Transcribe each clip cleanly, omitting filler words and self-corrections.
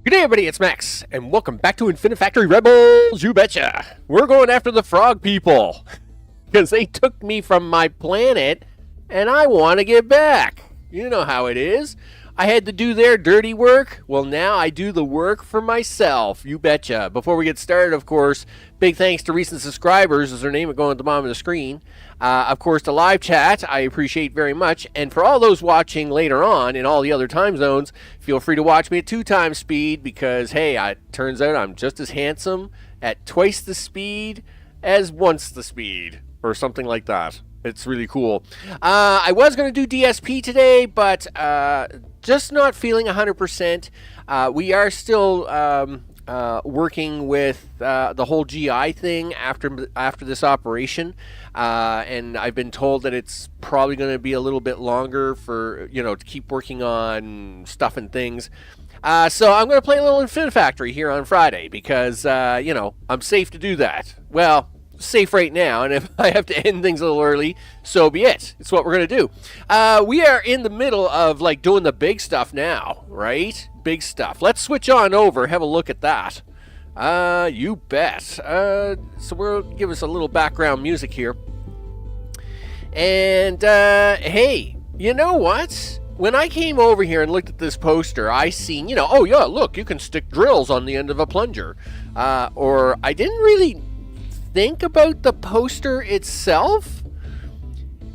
Good day, everybody, it's Max, and welcome back to Infinifactory Rebels, you betcha! We're going after the frog people, because they took me from my planet, and I want to get back. You know how it is. I had to do their dirty work. Well, now I do the work for myself, you betcha. Before we get started, of course, big thanks to recent subscribers, is their name going at the bottom of the screen. Of course, the live chat, I appreciate very much. And for all those watching later on in all the other time zones, feel free to watch me at 2x speed because, hey, it turns out I'm just as handsome at twice the speed as once the speed, or something like that. It's really cool. I was going to do DSP today, but just not feeling 100%. We are still working with the whole GI thing after this operation, and I've been told that it's probably going to be a little bit longer for, to keep working on stuff and things. So I'm going to play a little Infinifactory here on Friday because, I'm safe to do that. Well, safe right now, and if I have to end things a little early, so be it. It's what we're going to do. We are in the middle of, doing the big stuff now, right? Big stuff. Let's switch on over, have a look at that. You bet. So we'll give us a little background music here. And, hey, you know what? When I came over here and looked at this poster, I seen, oh yeah, look, you can stick drills on the end of a plunger. Or I didn't really think about the poster itself.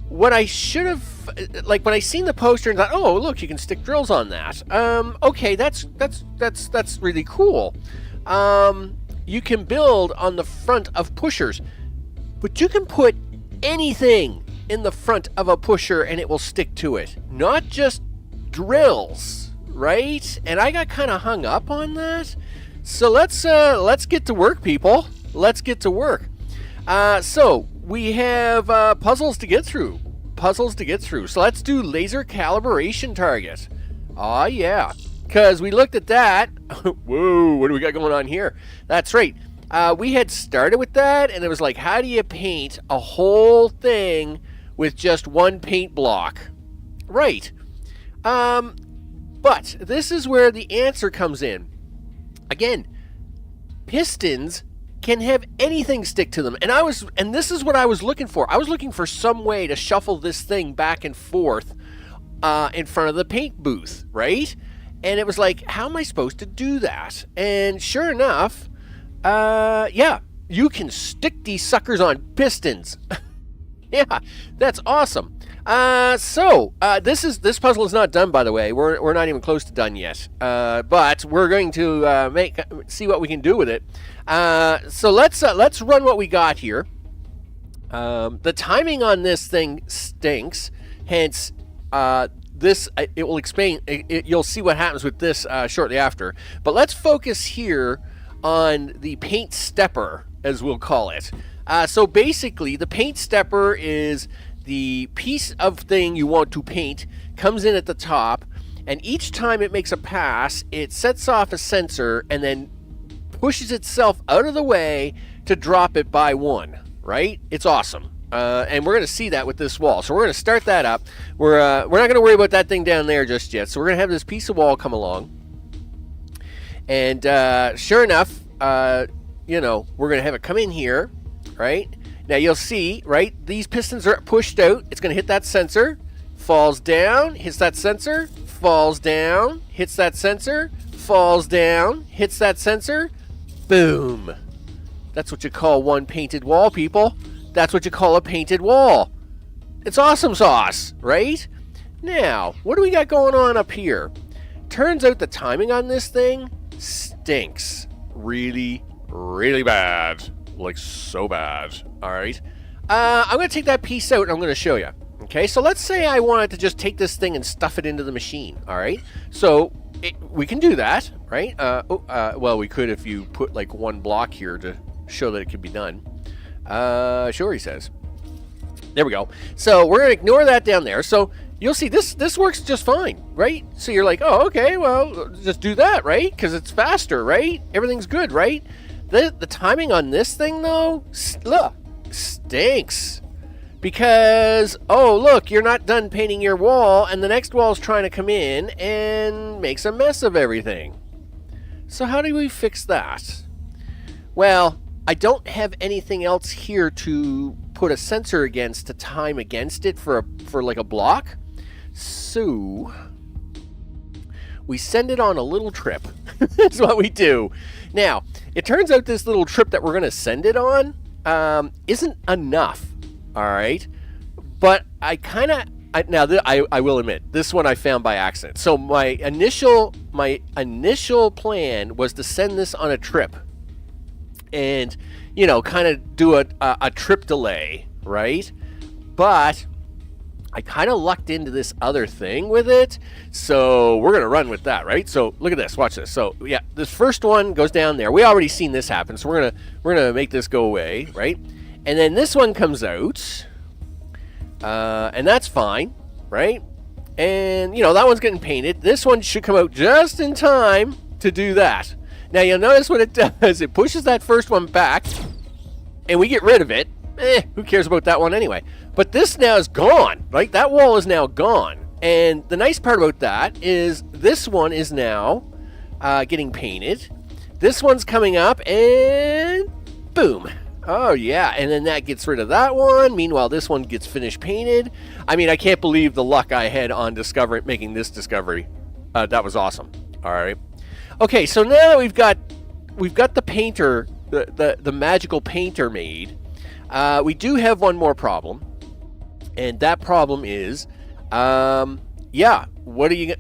What I should have, when I seen the poster and thought, oh look, you can stick drills on that. Okay, that's really cool. You can build on the front of pushers, but you can put anything in the front of a pusher and it will stick to it, not just drills, right? And I got kind of hung up on that. So let's get to work, people. Let's get to work. So we have puzzles to get through. So let's do laser calibration target. Oh yeah, because we looked at that. Whoa, what do we got going on here? That's right. We had started with that, and it was like, how do you paint a whole thing with just one paint block? Right. But this is where the answer comes in. Again, pistons can have anything stick to them, and this is what I was looking for. I was looking for some way to shuffle this thing back and forth in front of the paint booth, right? And it was like, how am I supposed to do that? And sure enough, yeah, you can stick these suckers on pistons. Yeah, that's awesome. So this puzzle is not done, by the way. We're not even close to done yet. But we're going to see what we can do with it. So let's run what we got here. The timing on this thing stinks. Hence, it will explain. You'll see what happens with this shortly after. But let's focus here on the paint stepper, as we'll call it. So basically, the paint stepper is the piece of thing you want to paint, comes in at the top, and each time it makes a pass, it sets off a sensor and then pushes itself out of the way to drop it by one, right? It's awesome. And we're going to see that with this wall. So we're going to start that up. We're not going to worry about that thing down there just yet. So we're going to have this piece of wall come along. And sure enough, we're going to have it come in here, right? Now you'll see, right, these pistons are pushed out. It's going to hit that sensor, falls down, hits that sensor, falls down, hits that sensor, falls down, hits that sensor, boom. That's what you call one painted wall, people. That's what you call a painted wall. It's awesome sauce, right? Now, what do we got going on up here? Turns out the timing on this thing stinks. Really, really bad. Like, so bad. All right. I'm going to take that piece out and I'm going to show you. Okay, so let's say I wanted to just take this thing and stuff it into the machine. All right. So we can do that, right? Well, we could if you put like one block here to show that it can be done. Sure, he says. There we go. So we're going to ignore that down there. So you'll see this works just fine, right? So you're like, oh, okay, well, just do that, right? Because it's faster, right? Everything's good, right? The timing on this thing, though, look, stinks. Because, oh, look, you're not done painting your wall, and the next wall's trying to come in and makes a mess of everything. So how do we fix that? Well, I don't have anything else here to put a sensor against to time against it for like a block. So we send it on a little trip. That's what we do. Now, it turns out this little trip that we're going to send it on isn't enough. All right. But I kind of, I will admit, this one I found by accident. So my initial plan was to send this on a trip and, you know, kind of do a trip delay, right? But I kind of lucked into this other thing with it, so we're gonna run with that, right? So look at this, watch this. So yeah, this first one goes down there. We already seen this happen, so we're gonna make this go away, right? And then this one comes out, and that's fine, right? And you know that one's getting painted. This one should come out just in time to do that. Now you'll notice what it does. It pushes that first one back, and we get rid of it. Who cares about that one anyway? But this now is gone, right? That wall is now gone. And the nice part about that is this one is now getting painted. This one's coming up and boom. Oh yeah, and then that gets rid of that one. Meanwhile, this one gets finished painted. I mean, I can't believe the luck I had on making this discovery. That was awesome. All right. Okay, so now we've got the painter, the magical painter made. We do have one more problem, and that problem is, yeah, what you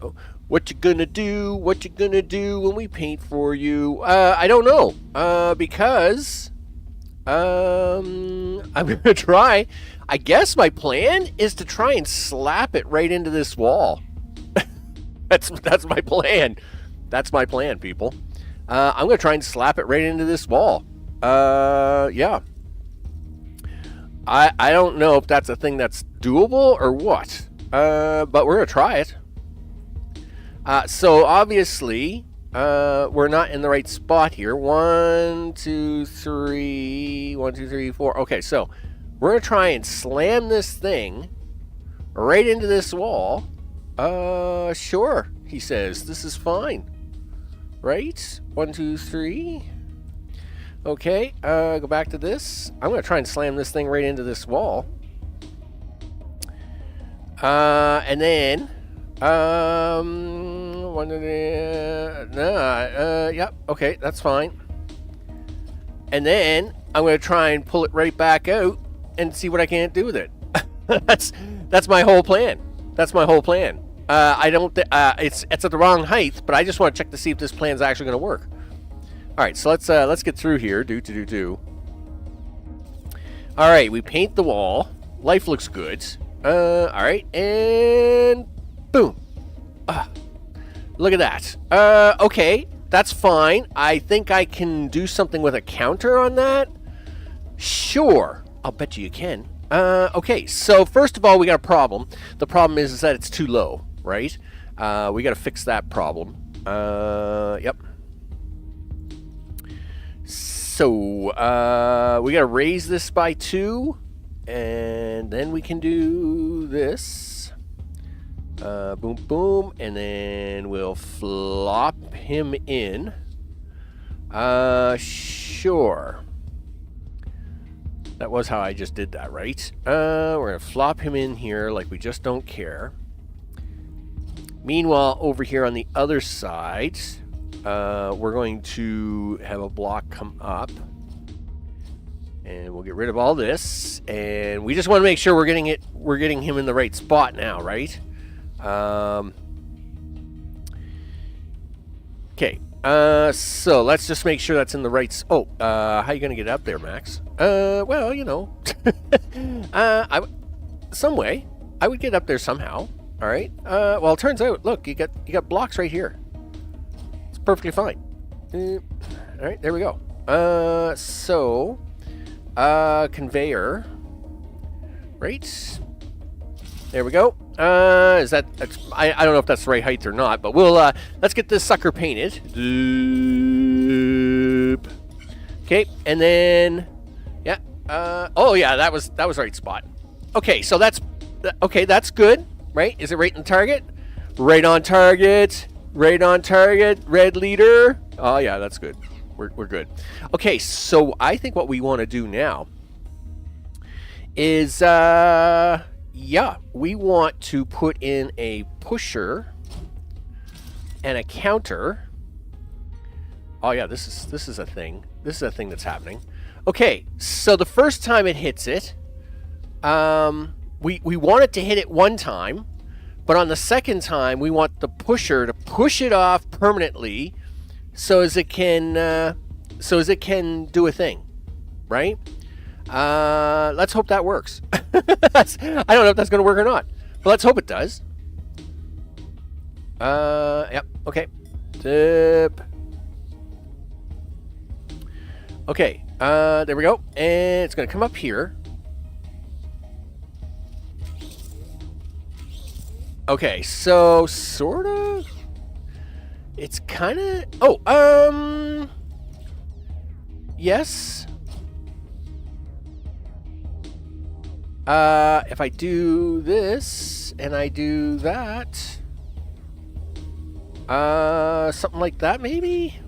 gonna do? What you gonna do when we paint for you? I don't know, because I'm gonna try. I guess my plan is to try and slap it right into this wall. That's my plan. That's my plan, people. I'm gonna try and slap it right into this wall. Yeah. I don't know if that's a thing that's doable or what, but we're going to try it. So obviously, we're not in the right spot here. 1, 2, 3, 1, 2, 3, 4. Okay, so we're going to try and slam this thing right into this wall. Sure, he says. This is fine. Right? 1, 2, 3. Okay, go back to this. I'm going to try and slam this thing right into this wall. And then, yep, okay, that's fine. And then, I'm going to try and pull it right back out and see what I can't do with it. That's my whole plan. That's my whole plan. I don't, it's at the wrong height, but I just want to check to see if this plan's actually going to work. All right, so let's get through here. All right, we paint the wall. Life looks good. All right, and boom. Look at that. Okay, that's fine. I think I can do something with a counter on that. Sure, I'll bet you can. Okay, so first of all, we got a problem. The problem is that it's too low, right? We got to fix that problem. Yep. So, we got to raise this by 2, and then we can do this. Boom, boom, and then we'll flop him in. Sure. That was how I just did that, right? We're going to flop him in here like we just don't care. Meanwhile, over here on the other side, we're going to have a block come up. And we'll get rid of all this. And we just want to make sure we're getting him in the right spot now, right? Okay. So let's just make sure that's in the right... how are you going to get up there, Max? Well, you know. Some way. I would get up there somehow. All right. Well, it turns out, look, you got blocks right here. It's perfectly fine. All right, there we go. Conveyor. Right. There we go. I don't know if that's the right height or not, but we'll let's get this sucker painted. Okay, and then yeah. Oh yeah, that was the right spot. Okay, so that's good, right? Is it right on target? Right on target. Right on target. Red leader. Oh, yeah, that's good. We're good. Okay, so I think what we want to do now is, yeah, we want to put in a pusher and a counter. Oh, yeah, this is a thing. This is a thing that's happening. Okay, so the first time it hits it, we want it to hit it one time, but on the second time, we want the pusher to push it off permanently so as it can do a thing, right? Let's hope that works. I don't know if that's going to work or not, but let's hope it does. Yep, okay. Tip. Okay, there we go. And it's going to come up here. Okay, so sort of. It's kind of. Oh, yes. If I do this and I do that, something like that, maybe.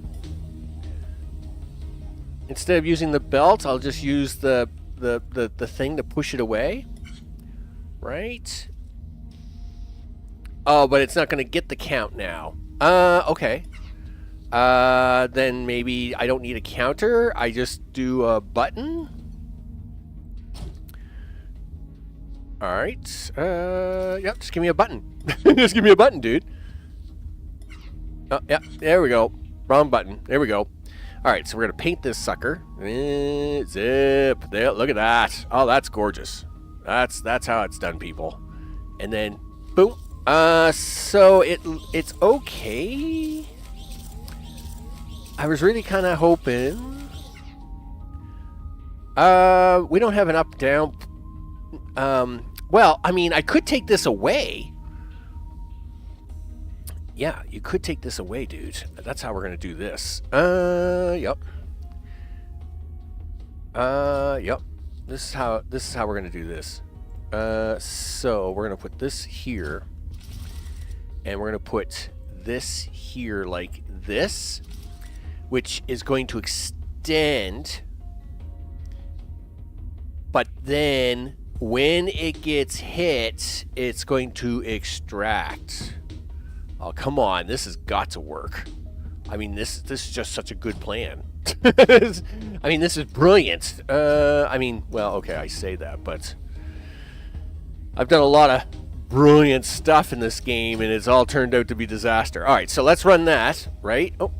Instead of using the belt, I'll just use the thing to push it away, right? Oh, but it's not going to get the count now. Okay. Then maybe I don't need a counter. I just do a button. All right. Yep. Just give me a button. Just give me a button, dude. Oh, yeah. There we go. Wrong button. There we go. All right. So we're gonna paint this sucker. Zip. There. Look at that. Oh, that's gorgeous. That's how it's done, people. And then, boom. So it's okay. I was really kind of hoping. We don't have an up down. Well, I mean, I could take this away. Yeah, you could take this away, dude. That's how we're gonna do this. Yep. Yep. This is how we're gonna do this. So we're gonna put this here. And we're going to put this here like this, which is going to extend. But then when it gets hit, it's going to extract. Oh, come on. This has got to work. I mean, this is just such a good plan. I mean, this is brilliant. I mean, well, okay, I say that, but I've done a lot of brilliant stuff in this game, and it's all turned out to be disaster. All right, so let's run that, right? Oh,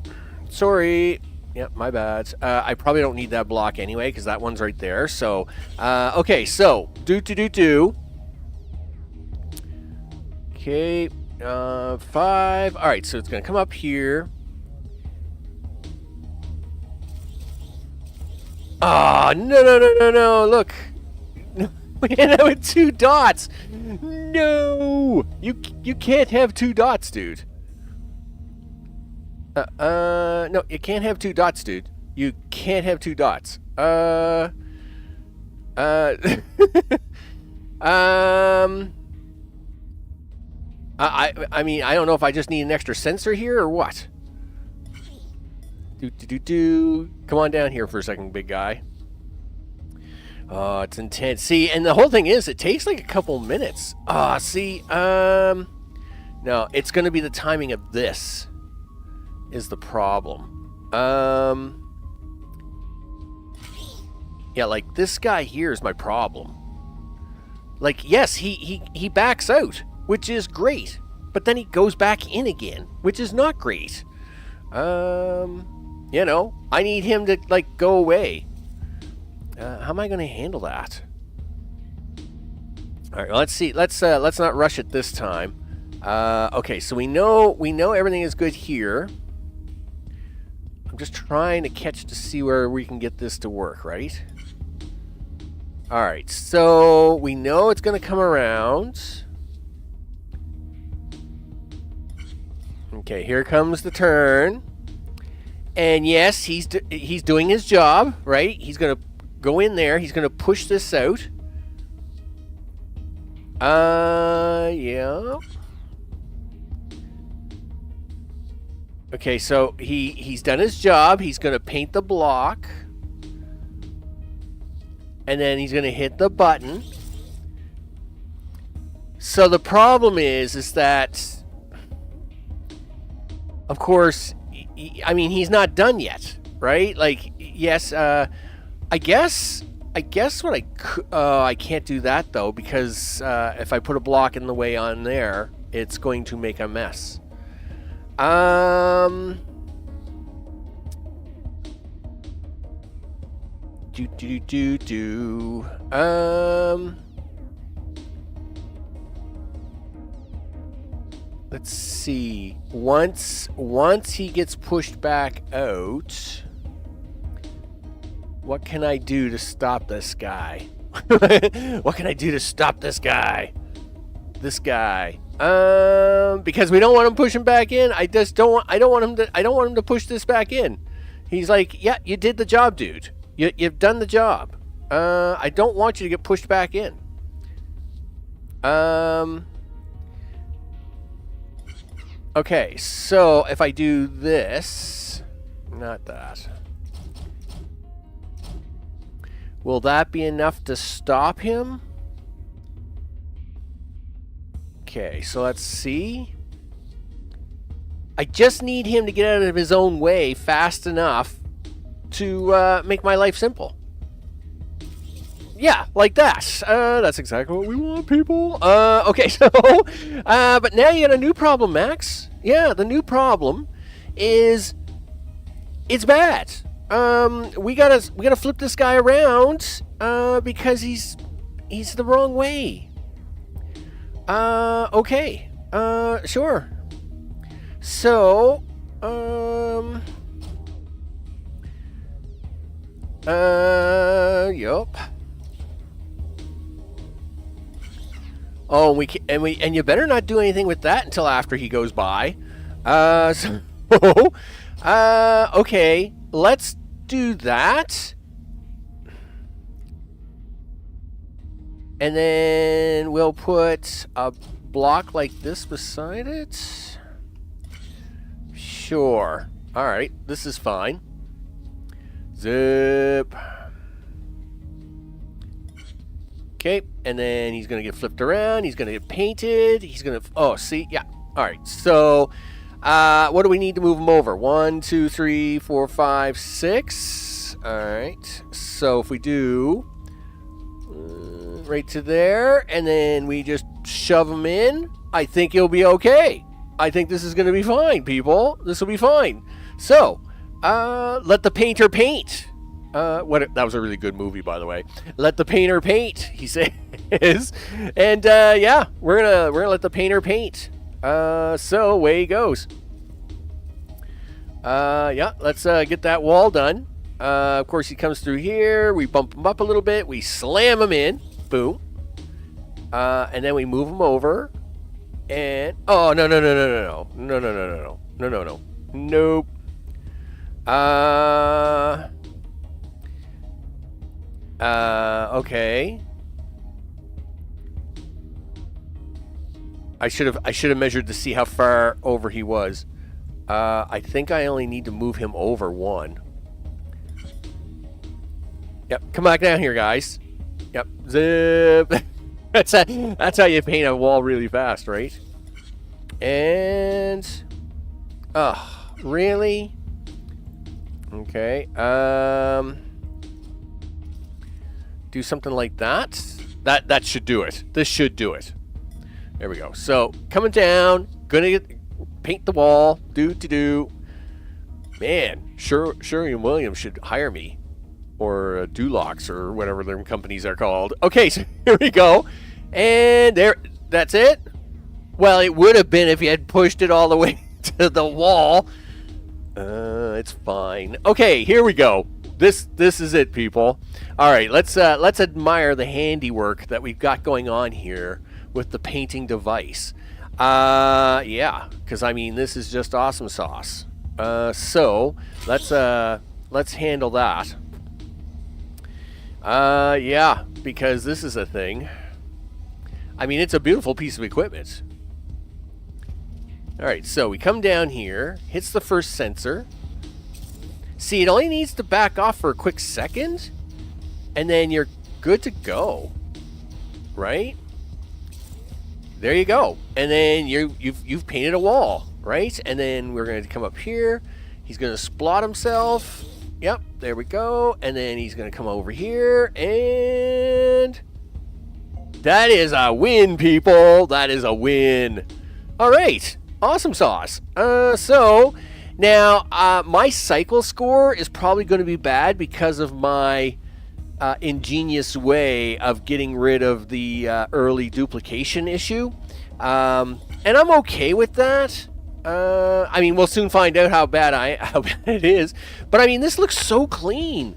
sorry. Yep, my bad. I probably don't need that block anyway, because that one's right there. So, okay, so, do. Okay, 5. All right, so it's going to come up here. Oh, no, look. We ended up with 2 dots. No, you can't have 2 dots, dude. No, you can't have 2 dots, dude. You can't have 2 dots. I mean, I don't know if I just need an extra sensor here or what. Come on down here for a second, big guy. Oh, it's intense. See, and the whole thing is, it takes like a couple minutes. See, no, it's going to be the timing of this is the problem. Yeah, like this guy here is my problem. Like, yes, he backs out, which is great, but then he goes back in again, which is not great. You know, I need him to like go away. How am I going to handle that? All right, well, let's see. Let's not rush it this time. Okay, so we know everything is good here. I'm just trying to catch to see where we can get this to work, right? All right, so we know it's going to come around. Okay, here comes the turn. And yes, he's doing his job, right? He's going to go in there. He's going to push this out. Yeah. Okay, so he's done his job. He's going to paint the block. And then he's going to hit the button. So the problem is that, of course, I mean, he's not done yet, right? Like, yes, I guess what I can't do that, though, because if I put a block in the way on there, it's going to make a mess. Let's see. Once he gets pushed back out, what can I do to stop this guy? What can I do to stop this guy? This guy. Because we don't want him pushing back in. I don't want him to push this back in. He's like, yeah, you did the job, dude. You've done the job. I don't want you to get pushed back in. Okay, so if I do this, not that. Will that be enough to stop him? Okay, so let's see. I just need him to get out of his own way fast enough to make my life simple. Yeah, like that. That's exactly what we want, people. Okay, so, but now you got a new problem, Max. Yeah, the new problem is it's bad. We gotta flip this guy around because he's the wrong way. Okay. Sure. So, yup. Oh, and you better not do anything with that until after he goes by. Okay, let's do that. And then we'll put a block like this beside it. Sure. All right, this is fine. Zip. Okay, and then he's going to get flipped around. He's going to get painted. He's going to... Oh, see? Yeah. All right, so what do we need to move him over? 1, 2, 3, 4, 5, 6. All right. So if we do right to there, and then we just shove him in, I think he'll be okay. I think this is going to be fine, people. This will be fine. So, let the painter paint. That was a really good movie, by the way. Let the painter paint, he says. And yeah, we're gonna let the painter paint. So away he goes. Yeah, let's get that wall done. Of course, he comes through here. We bump him up a little bit. We slam him in. Boom. And then we move him over. And oh no. Nope. Okay. I should have measured to see how far over he was. I think I only need to move him over 1. Yep, come back down here, guys. Yep, zip. That's how you paint a wall really fast, right? And really? Okay. Do something like that. That should do it. This should do it. There we go. So coming down, gonna paint the wall. Do. Man, Sherwin-Williams should hire me, or Dulux, or whatever their companies are called. Okay, so here we go, and there. That's it. Well, it would have been if you had pushed it all the way to the wall. It's fine. Okay, here we go. This is it, people. All right, let's admire the handiwork that we've got going on here with the painting device. Yeah, because I mean this is just awesome sauce. So let's handle that. Yeah, because this is a thing. I mean, it's a beautiful piece of equipment. All right, so we come down here, hits the first sensor. See, it only needs to back off for a quick second, and then you're good to go, right? There you go. And then you've painted a wall, right? And then we're going to come up here. He's going to splot himself. Yep, there we go. And then he's going to come over here, and that is a win, people. That is a win. All right, awesome sauce. So now my cycle score is probably going to be bad because of my ingenious way of getting rid of the early duplication issue. And I'm okay with that. I mean, we'll soon find out how bad it is. But I mean, this looks so clean.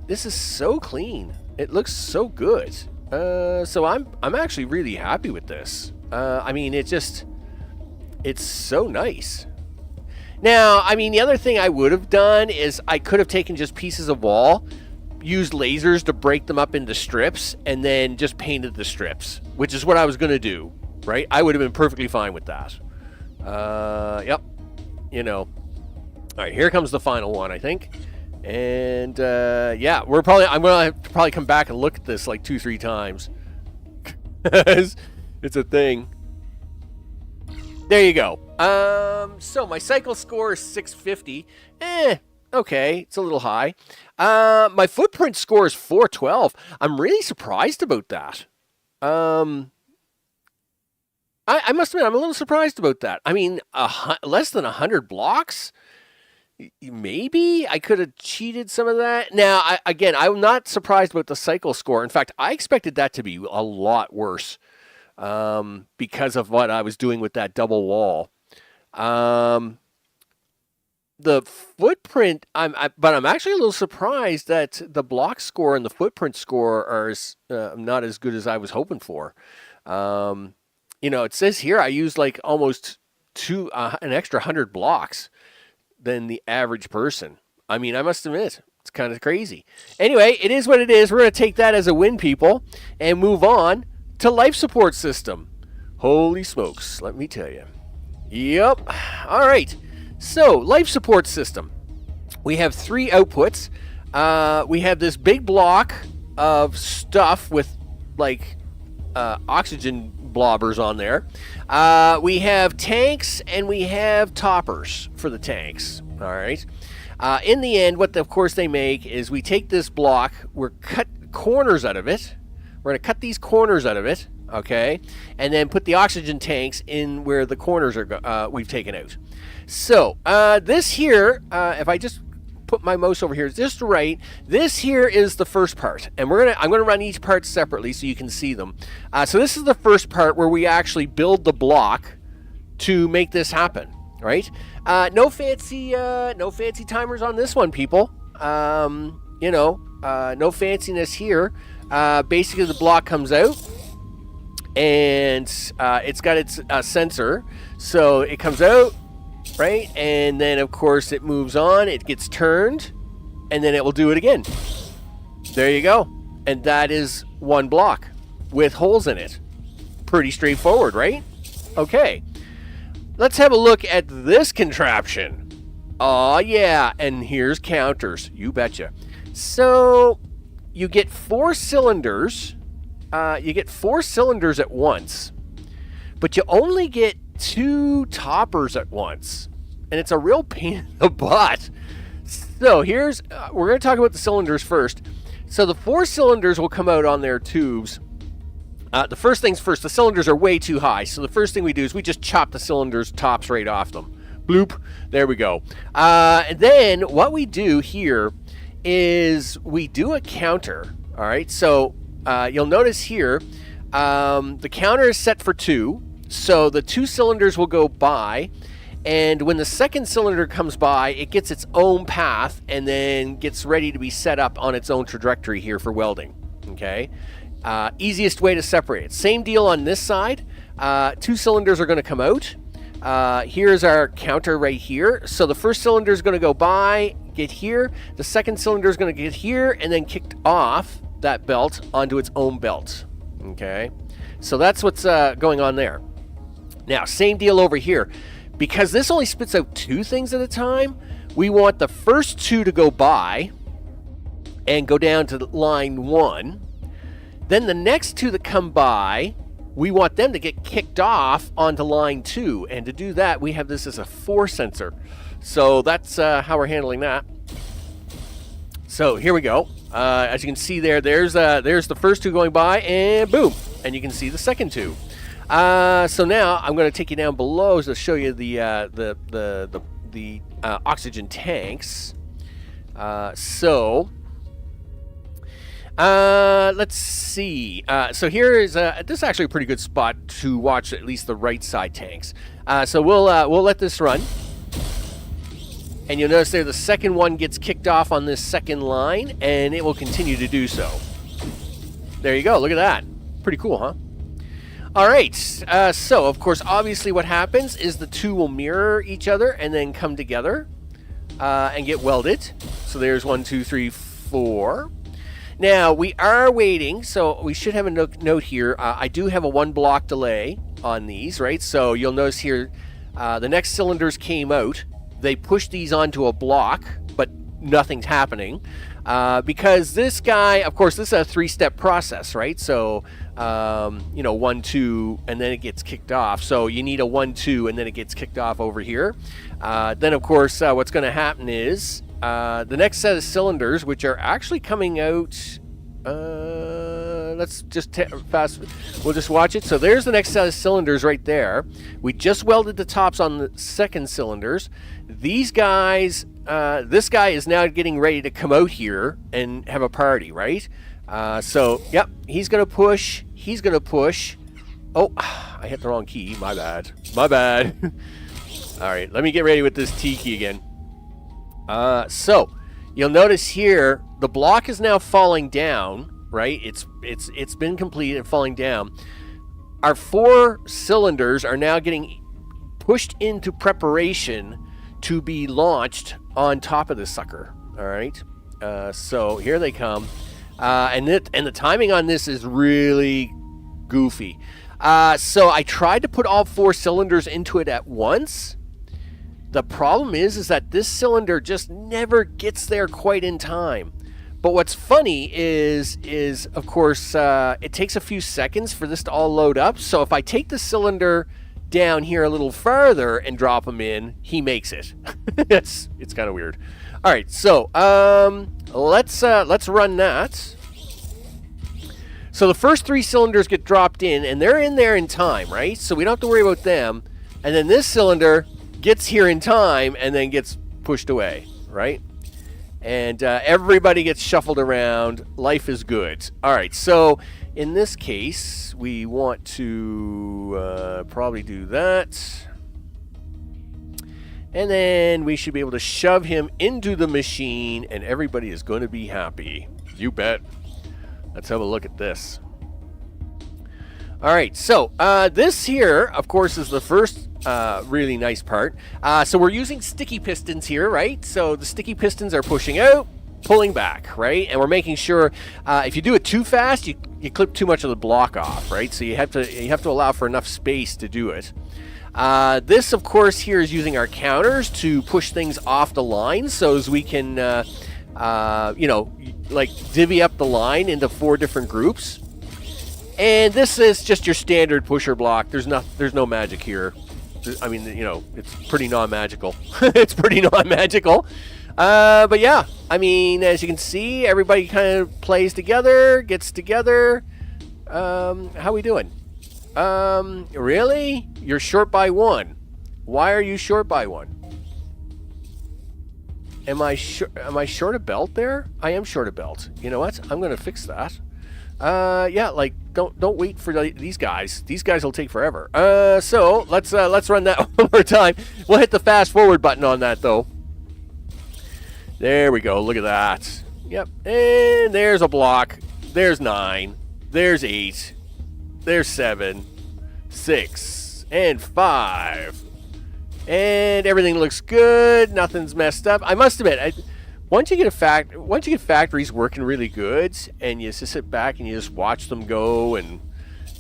This is so clean. It looks so good. So I'm actually really happy with this. I mean, it's so nice. Now, I mean, the other thing I would have done is I could have taken just pieces of wall, used lasers to break them up into strips, and then just painted the strips, which is what I was going to do, right? I would have been perfectly fine with that. Yep. You know. All right, here comes the final one, I think. And, yeah, I'm going to have to probably come back and look at this like 2-3 times. It's a thing. There you go. So my cycle score is 650. Okay, it's a little high. My footprint score is 412. I'm really surprised about that. I must admit, I'm a little surprised about that. I mean, less than 100 blocks? Maybe I could have cheated some of that. Now, I'm not surprised about the cycle score. In fact, I expected that to be a lot worse because of what I was doing with that double wall. The footprint, but I'm actually a little surprised that the block score and the footprint score are not as good as I was hoping for. You know, it says here I used like almost an extra 100 blocks than the average person. I mean, I must admit, it's kind of crazy. Anyway, it is what it is. We're going to take that as a win, people, and move on to life support system. Holy smokes, let me tell you. Yep. All right. So, life support system. We have 3 outputs. We have this big block of stuff with like oxygen blobbers on there. We have tanks and we have toppers for the tanks. All right. In the end, what of course they make is we take this block, we're cut corners out of it. We're going to cut these corners out of it, okay, and then put the oxygen tanks in where the corners are we've taken out. So this here, if I just put my mouse over here just right, this here is the first part, and I'm gonna run each part separately so you can see them. So this is the first part where we actually build the block to make this happen, right? No fancy timers on this one, people. You know, no fanciness here. Basically, the block comes out, and it's got its sensor, so it comes out. Right, and then of course it moves on, it gets turned, and then it will do it again. There you go. And that is one block with holes in it. Pretty straightforward, right? Okay. Let's have a look at this contraption. Oh yeah, and here's counters. You betcha. So you get 4 cylinders. You get 4 cylinders at once, but you only get 2 toppers at once, and it's a real pain in the butt. So here's we're going to talk about the cylinders first. So the 4 cylinders will come out on their tubes. The first things first, the cylinders are way too high, so the first thing we do is we just chop the cylinders tops right off them. Bloop, there we go. And then what we do here is we do a counter. All right, so you'll notice here the counter is set for 2. So the 2 cylinders will go by, and when the second cylinder comes by, it gets its own path and then gets ready to be set up on its own trajectory here for welding. Okay, easiest way to separate it. Same deal on this side. 2 cylinders are going to come out. Here's our counter right here. So the first cylinder is going to go by, get here. The second cylinder is going to get here and then kicked off that belt onto its own belt. Okay, so that's what's going on there. Now, same deal over here. Because this only spits out 2 things at a time, we want the first 2 to go by and go down to line 1. Then the next 2 that come by, we want them to get kicked off onto line 2. And to do that, we have this as a force sensor. So that's how we're handling that. So here we go. As you can see there's the first 2 going by, and boom. And you can see the second 2. So now I'm going to take you down below to show you the oxygen tanks. Let's see. So here is this is actually a pretty good spot to watch at least the right side tanks. So we'll let this run, and you'll notice there the second one gets kicked off on this second line, and it will continue to do so. There you go. Look at that. Pretty cool, huh? All right, so of course, obviously what happens is the 2 will mirror each other and then come together and get welded. So there's 1, 2, 3, 4. Now, we are waiting, so we should have a note here. I do have a 1 block delay on these, right? So you'll notice here the next cylinders came out. They pushed these onto a block, but nothing's happening. Because this guy, of course, this is a 3-step process, right? So, 1, 2, and then it gets kicked off. So you need a 1, 2, and then it gets kicked off over here. Then, of course, what's going to happen is the next set of cylinders, which are actually coming out. Let's just we'll just watch it. So there's the next set of cylinders right there. We just welded the tops on the second cylinders. These guys. This guy is now getting ready to come out here and have a party, right? So, yep, he's going to push. He's going to push. Oh, I hit the wrong key. My bad. My bad. All right, let me get ready with this T key again. So, you'll notice here, the block is now falling down, right? It's been completed and falling down. Our 4 cylinders are now getting pushed into preparation to be launched on top of this sucker. All right, so here they come, and the timing on this is really goofy. So I tried to put all 4 cylinders into it at once. The problem is that this cylinder just never gets there quite in time. But what's funny is of course it takes a few seconds for this to all load up. So if I take the cylinder down here a little further and drop him in, he makes it. it's kind of weird. All right, so let's run that. So the first 3 cylinders get dropped in, and they're in there in time, right? So we don't have to worry about them. And then this cylinder gets here in time and then gets pushed away, right? And everybody gets shuffled around. Life is good. All right, so in this case, we want to probably do that. And then we should be able to shove him into the machine, and everybody is going to be happy. You bet. Let's have a look at this. All right, so this here, of course, is the first really nice part. So we're using sticky pistons here, right? So the sticky pistons are pushing out, pulling back, right? And we're making sure if you do it too fast, you clip too much of the block off, right? So you have to allow for enough space to do it. This, of course, here is using our counters to push things off the line, so as we can, like divvy up the line into 4 different groups. And this is just your standard pusher block. There's no magic here. I mean, it's pretty non-magical. It's pretty non-magical. But yeah, I mean, as you can see, everybody kind of plays together, gets together. How we doing? Really? You're short by 1. Why are you short by 1? Am I short a belt there? I am short a belt. You know what? I'm going to fix that. Yeah, like don't wait for these guys. These guys will take forever. So let's run that one more time. We'll hit the fast forward button on that though. There we go. Look at that. Yep. And there's a block. There's 9. There's 8. There's 7, 6, and 5. And everything looks good. Nothing's messed up. I must admit, once you get factories working really good, and you just sit back and you just watch them go, and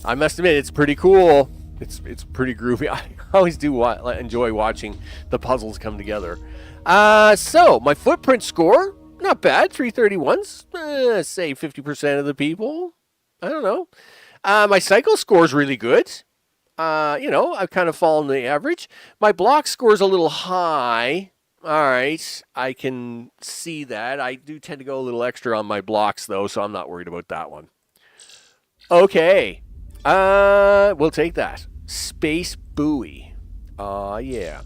I must admit, it's pretty cool. It's pretty groovy. I always do enjoy watching the puzzles come together. So my footprint score, not bad, 331's, say 50% of the people. I don't know. My cycle score is really good. I've kind of fallen the average. My block score is a little high. All right, I can see that. I do tend to go a little extra on my blocks, though, so I'm not worried about that one. Okay, we'll take that. Space buoy. Yeah.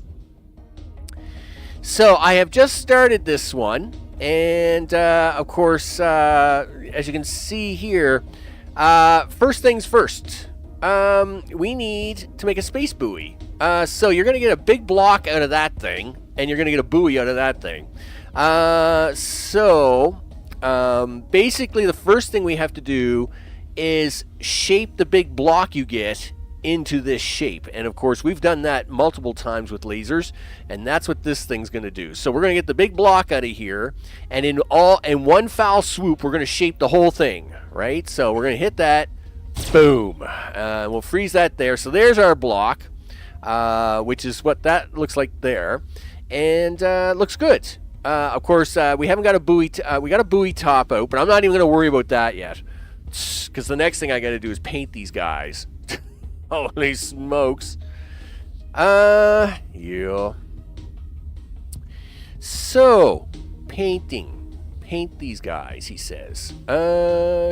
So I have just started this one, and of course, as you can see here, first things first. We need to make a space buoy. So you're going to get a big block out of that thing, and you're going to get a buoy out of that thing. Basically, the first thing we have to do is shape the big block you get into this shape. And of course, we've done that multiple times with lasers, and that's what this thing's going to do. So we're going to get the big block out of here, and in one foul swoop, we're going to shape the whole thing, right? So we're going to hit that. Boom. We'll freeze that there. So there's our block, which is what that looks like there, and looks good. Of course, we haven't got a buoy. We got a buoy top out, but I'm not even going to worry about that yet, because the next thing I got to do is paint these guys. Holy smokes. Yeah. So, painting. Paint these guys, he says.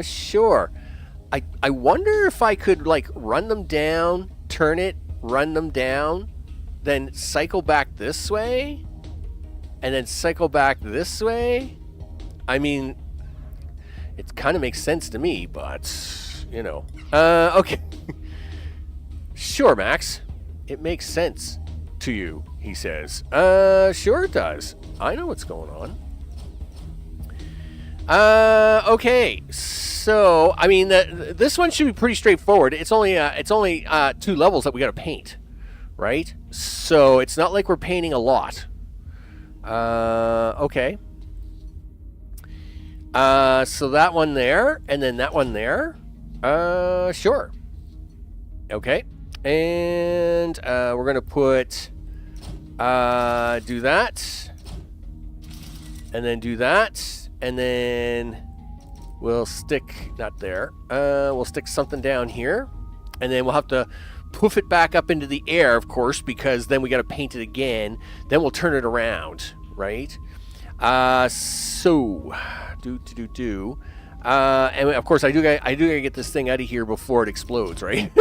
Sure. I wonder if I could, like, run them down, turn it, run them down, then cycle back this way, and then cycle back this way. I mean, it kind of makes sense to me, but, you know. Okay. Sure, Max. It makes sense to you, he says. Sure it does. I know what's going on. Okay. So, I mean, this one should be pretty straightforward. It's only 2 levels that we got to paint, right? So it's not like we're painting a lot. Okay. So that one there, and then that one there. Sure. Okay. And we're gonna put do that, and then do that, and then we'll stick, not there, we'll stick something down here, and then we'll have to poof it back up into the air, of course, because then we got to paint it again. Then we'll turn it around, right? So and of course I do gotta get this thing out of here before it explodes, right?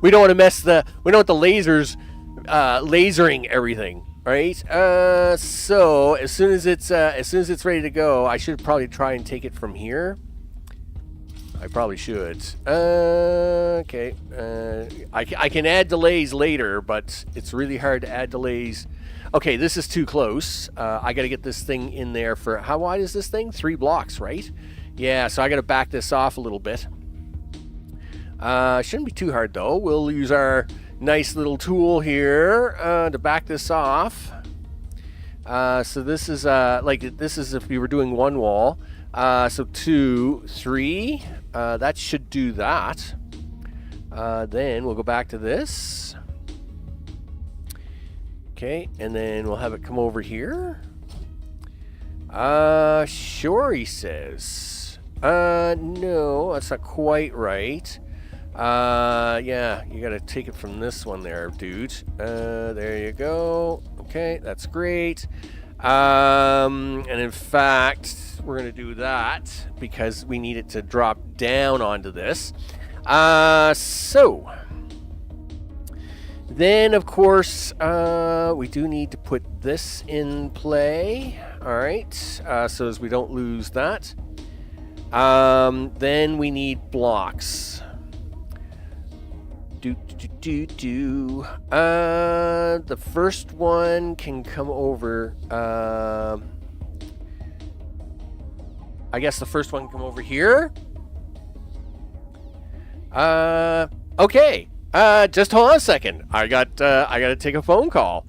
We don't want to we don't want the lasers lasering everything, right? So as soon as it's ready to go, I should probably try and take it from here. I probably should. Okay. I can add delays later, but it's really hard to add delays. Okay, this is too close. I got to get this thing in there for, how wide is this thing? 3 blocks, right? Yeah, so I got to back this off a little bit. Shouldn't be too hard, though. We'll use our nice little tool here to back this off. So this is this is if we were doing one wall. So 2, 3. That should do that. Then we'll go back to this. Okay, and then we'll have it come over here. Sure, he says. No, that's not quite right. Yeah, you gotta take it from this one there, dude. There you go. Okay, that's great. And in fact, we're gonna do that because we need it to drop down onto this. So then, of course, we do need to put this in play. All right, so as we don't lose that. Then we need blocks. The first one can come over. I guess the first one can come over here. Okay. Just hold on a second. I got to take a phone call.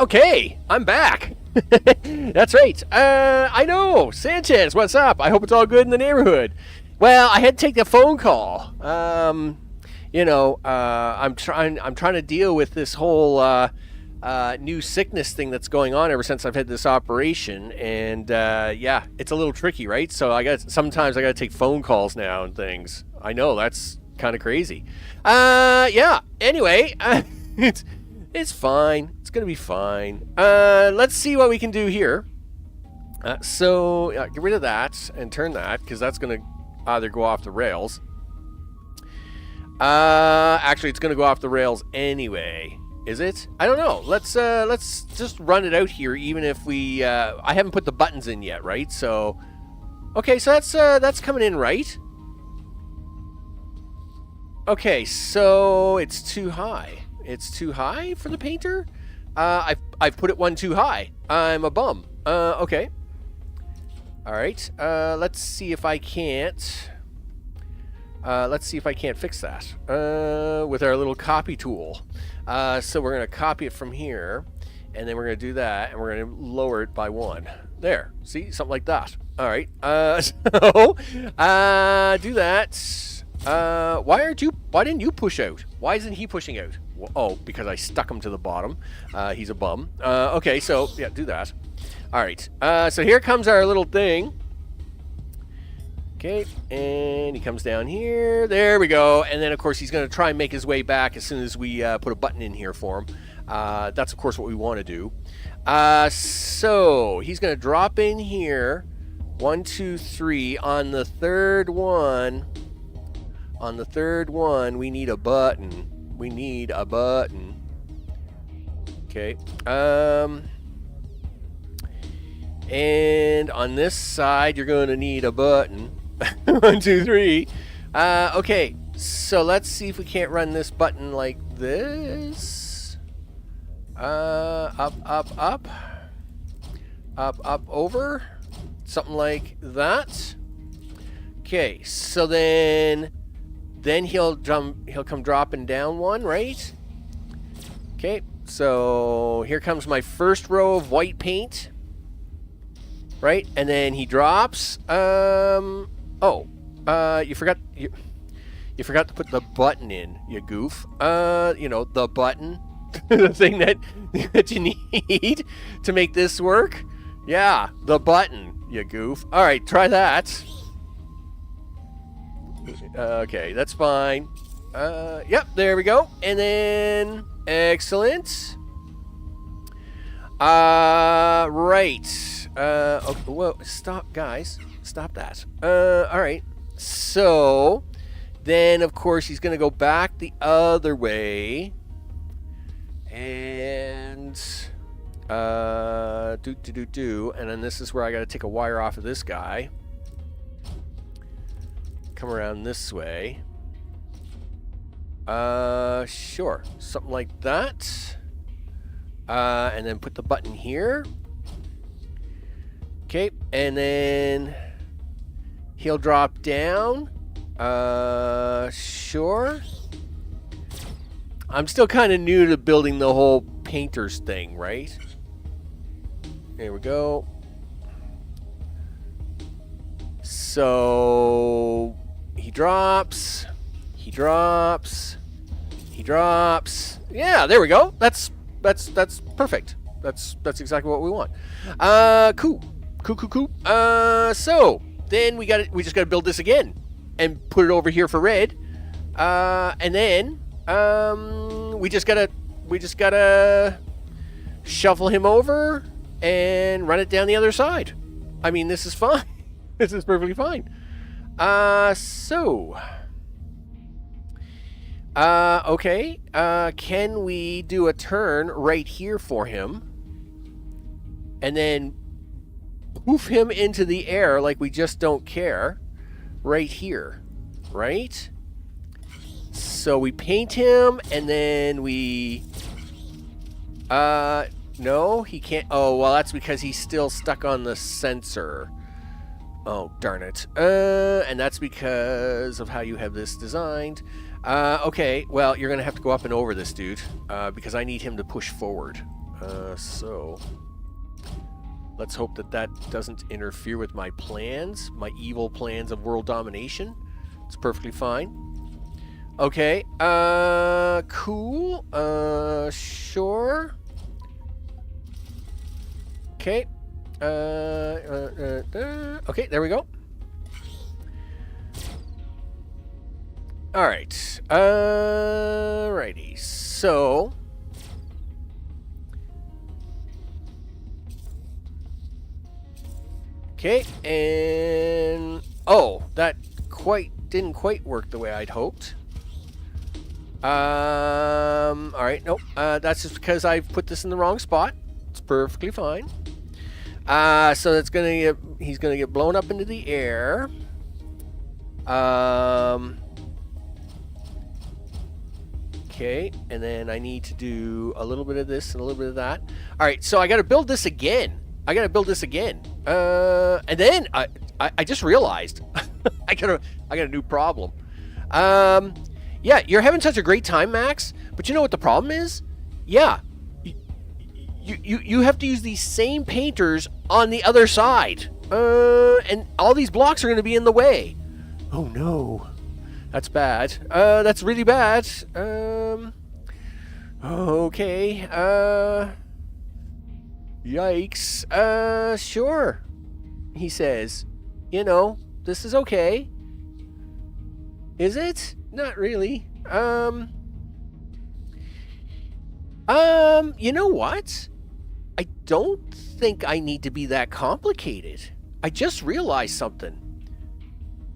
Okay, I'm back. That's right. I know. Sanchez, what's up? I hope it's all good in the neighborhood. Well, I had to take a phone call. I'm trying to deal with this whole new sickness thing that's going on ever since I've had this operation, and yeah, it's a little tricky, right? So sometimes I got to take phone calls now and things. I know that's kind of crazy. Yeah. Anyway, it's fine. It's gonna be fine. Let's see what we can do here. So get rid of that and turn that, because that's gonna either go off the rails. Actually, it's gonna go off the rails anyway. Is it? I don't know. Let's just run it out here, even if we. I haven't put the buttons in yet, right? So, okay, so that's coming in right. Okay, so it's too high. It's too high for the painter? I've put it one too high. I'm a bum. Okay. Alright, let's see if I can't... let's see if I can't fix that with our little copy tool. So we're going to copy it from here, and then we're going to do that, and we're going to lower it by 1. There. See? Something like that. Alright, so do that. Why didn't you push out? Why isn't he pushing out? Well, oh, because I stuck him to the bottom. He's a bum. Okay, so yeah, do that. All right. So here comes our little thing. Okay, and he comes down here. There we go. And then of course he's going to try and make his way back as soon as we put a button in here for him. That's of course what we want to do. So he's going to drop in here. 1, 2, 3. On the third one. On the third one, we need a button. We need a button. Okay. And on this side, you're going to need a button. 1, 2, 3. Okay. So let's see if we can't run this button like this. Up, up, up. Up, up, over. Something like that. Okay. So then he'll come dropping down 1, right? Okay, so here comes my first row of white paint, right? And then he drops. You forgot to put the button in, you goof. The button, the thing that you need to make this work. Yeah, the button, you goof. All right, try that. Okay, that's fine. Yep, there we go. And then, excellent. Right. Okay, whoa, stop, guys. Stop that. All right. So, then, of course, he's going to go back the other way. And, And then this is where I got to take a wire off of this guy. Come around this way. Sure. Something like that. And then put the button here. Okay. And then he'll drop down. Sure. I'm still kind of new to building the whole painters thing, right? There we go. So he drops. He drops. He drops. Yeah, there we go. That's perfect. That's exactly what we want. Cool. So then we just gotta build this again and put it over here for red. And then we just gotta shuffle him over and run it down the other side. I mean, this is fine. This is perfectly fine. Okay. Can we do a turn right here for him? And then poof him into the air like we just don't care. Right here. Right? So we paint him and then we... no, he can't... Oh, well, that's because he's still stuck on the sensor. Oh, darn it. And that's because of how you have this designed. Okay, well, you're going to have to go up and over this dude, because I need him to push forward. So let's hope that that doesn't interfere with my plans, my evil plans of world domination. It's perfectly fine. Okay, cool. Sure. Okay. Okay, there we go. All right. Righty. So. Okay, and oh, that didn't quite work the way I'd hoped. All right, nope. That's just because I've put this in the wrong spot. It's perfectly fine. So he's gonna get blown up into the air. Okay, and then I need to do a little bit of this and a little bit of that. All right, so I got to build this again. And then I just realized I got a new problem. Yeah, you're having such a great time, Max. But you know what the problem is? Yeah, you have to use these same painters on the other side. And all these blocks are going to be in the way. Oh no, that's bad. That's really bad. Okay. Yikes. Sure. He says, you know, this is okay. Is it? Not really. You know what? I don't think I need to be that complicated. I just realized something.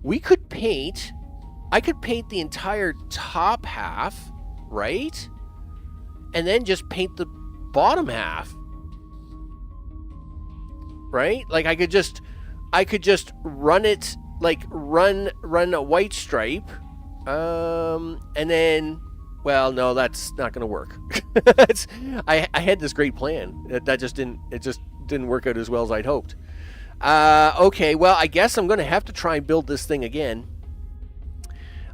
I could paint the entire top half, right? And then just paint the bottom half. Right? Like I could just run it, like run a white stripe, and then, well, no, that's not gonna work. I had this great plan that just didn't work out as well as I'd hoped. Okay, well, I guess I'm gonna have to try and build this thing again.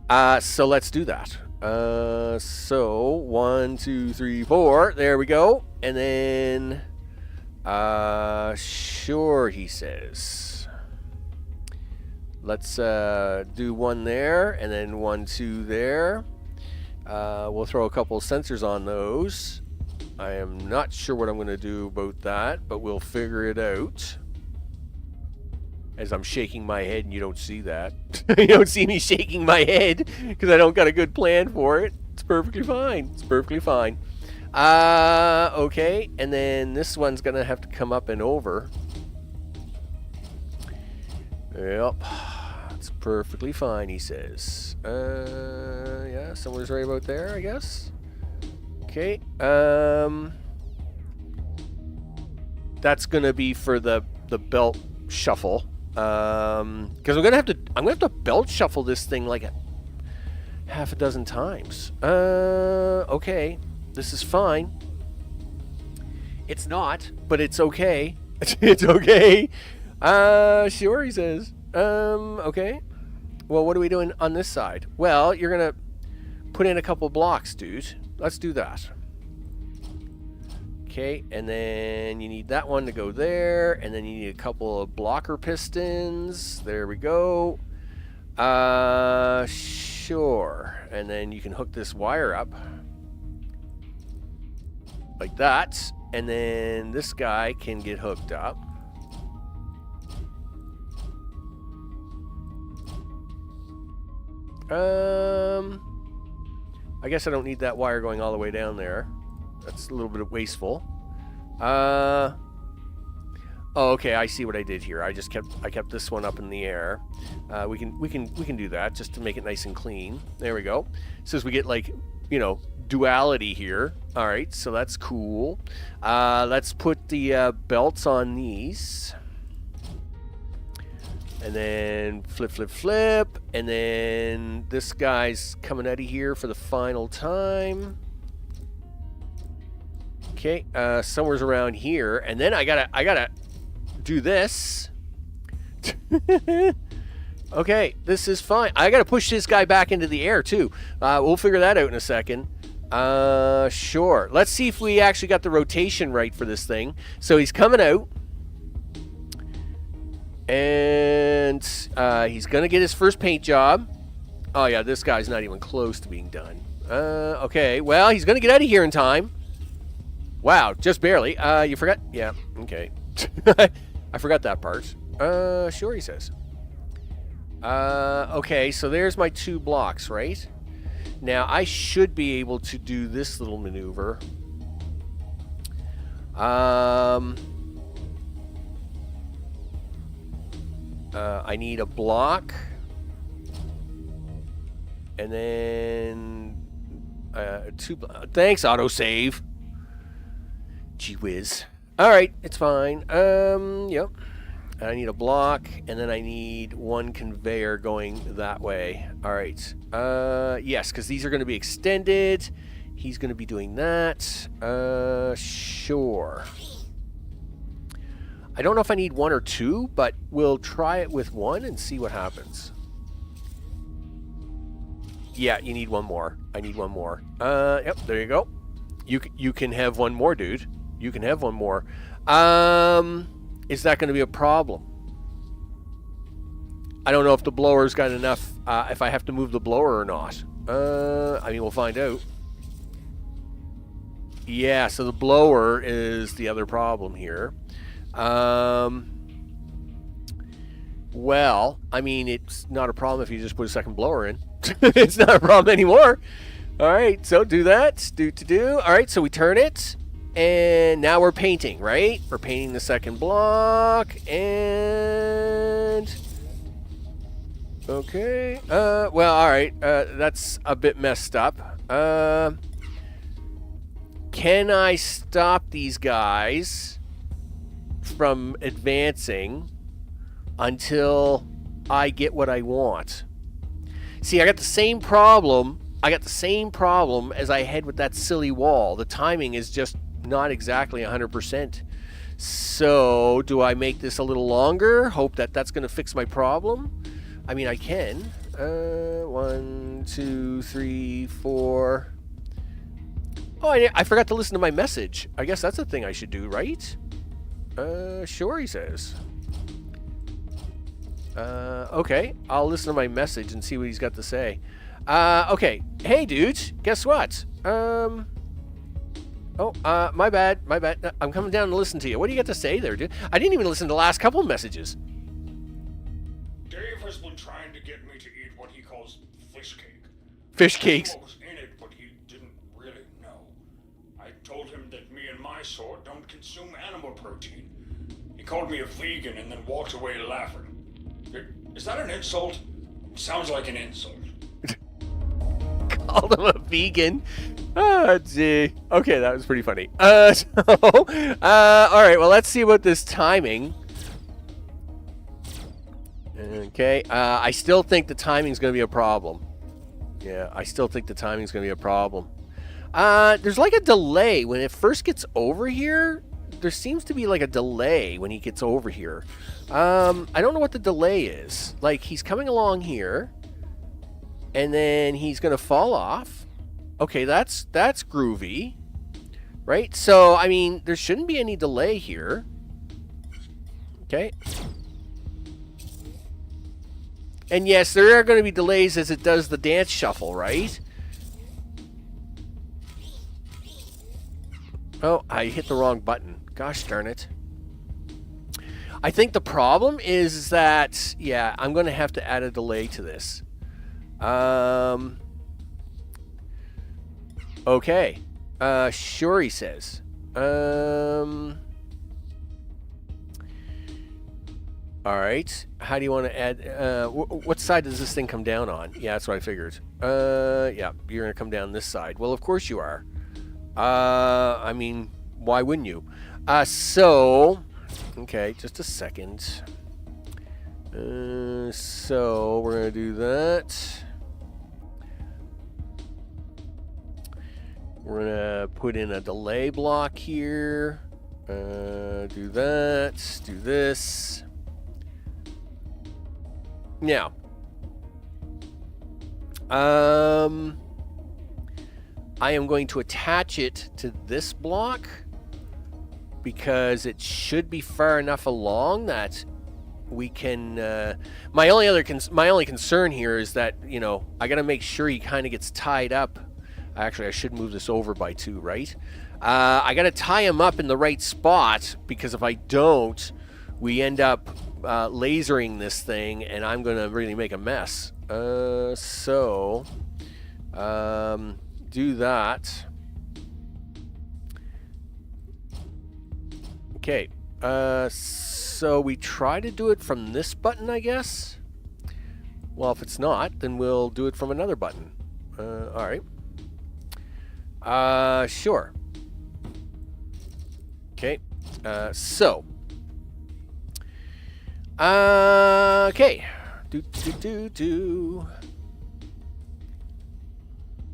So let's do that. So 1, 2, 3, 4. There we go, and then. Sure, he says. Let's do one there, and then 1, 2 there. We'll throw a couple of sensors on those. I am not sure what I'm going to do about that, but we'll figure it out. As I'm shaking my head, and you don't see that. You don't see me shaking my head, because I don't got a good plan for it. It's perfectly fine. It's perfectly fine. Okay, and then this one's gonna have to come up and over. Yep, it's perfectly fine, he says. Yeah, someone's right about there, I guess. Okay, that's gonna be for the belt shuffle. Because I'm gonna have to belt shuffle this thing like half a dozen times. Okay. This is fine. It's not, but it's okay. It's okay. Sure, he says. Okay. Well, what are we doing on this side? Well, you're gonna put in a couple blocks, dude. Let's do that. Okay, and then you need that one to go there, and then you need a couple of blocker pistons. There we go. Sure. And then you can hook this wire up. Like that, and then this guy can get hooked up. I guess I don't need that wire going all the way down there. That's a little bit wasteful. Oh, okay, I see what I did here. I kept this one up in the air. We can do that just to make it nice and clean. There we go. So as we get, like, you know, duality here. All right, so that's cool. Let's put the belts on these, and then flip, and then this guy's coming out of here for the final time. Okay, somewhere's around here, and then I gotta do this. Okay, this is fine. I gotta push this guy back into the air too. We'll figure that out in a second. Sure. Let's see if we actually got the rotation right for this thing. So he's coming out. And he's going to get his first paint job. Oh, yeah, this guy's not even close to being done. Okay, well, he's going to get out of here in time. Wow, just barely. You forgot? Yeah, okay. I forgot that part. Sure, he says. Okay, so there's my 2 blocks, right? Now, I should be able to do this little maneuver. I need a block. And then 2 thanks, autosave. Gee whiz. Alright, it's fine. Yep. I need a block, and then I need 1 conveyor going that way. Alright. Yes, because these are going to be extended. He's going to be doing that. Sure. I don't know if I need 1 or 2, but we'll try it with 1 and see what happens. Yeah, you need 1 more. I need 1 more. Yep, there you go. You can have 1 more, dude. You can have 1 more. Is that going to be a problem? I don't know if the blower's got enough, if I have to move the blower or not. I mean, we'll find out. Yeah, so the blower is the other problem here. Well, I mean, it's not a problem if you just put a second blower in. It's not a problem anymore. All right, so do that. Do. All right, so we turn it. And now we're painting, right? We're painting the second block. And... okay. Well, all right. That's a bit messed up. Can I stop these guys from advancing until I get what I want? See, I got the same problem. As I had with that silly wall. The timing is just not exactly 100%. So, do I make this a little longer? Hope that that's going to fix my problem? I mean, I can. 1, 2, 3, 4. Oh, I forgot to listen to my message. I guess that's a thing I should do, right? Sure, he says. Okay. I'll listen to my message and see what he's got to say. Okay. Hey, dudes. Guess what? My bad. I'm coming down to listen to you. What do you got to say there, dude? I didn't even listen to the last couple of messages. Dave has been trying to get me to eat what he calls fish cake. Fish cakes? What was in it, but he didn't really know. I told him that me and my sort don't consume animal protein. He called me a vegan and then walked away laughing. Is that an insult? Sounds like an insult. Called him a vegan. Oh, gee. Okay, that was pretty funny. All right, well, let's see about this timing. Okay, I still think the timing's going to be a problem. Yeah, I still think the timing's going to be a problem. There's like a delay. When it first gets over here, there seems to be like a delay when he gets over here. I don't know what the delay is. Like, he's coming along here, and then he's going to fall off. Okay, that's groovy, right? So, I mean, there shouldn't be any delay here. Okay. And yes, there are going to be delays as it does the dance shuffle, right? Oh, I hit the wrong button. Gosh darn it. I think the problem is that, yeah, I'm going to have to add a delay to this. Okay. Sure, he says. All right. How do you want to add... what side does this thing come down on? Yeah, that's what I figured. Yeah, you're going to come down this side. Well, of course you are. I mean, why wouldn't you? So... Okay, just a second. So, we're going to do that. We're going to put in a delay block here. Do that. Do this. Now. I am going to attach it to this block because it should be far enough along that we can. My only concern here is that, you know, I got to make sure he kind of gets tied up. Actually, I should move this over by 2, right? I got to tie him up in the right spot, because if I don't, we end up lasering this thing, and I'm going to really make a mess. So do that. Okay. So we try to do it from this button, I guess. Well, if it's not, then we'll do it from another button. All right. Sure. Okay. Okay.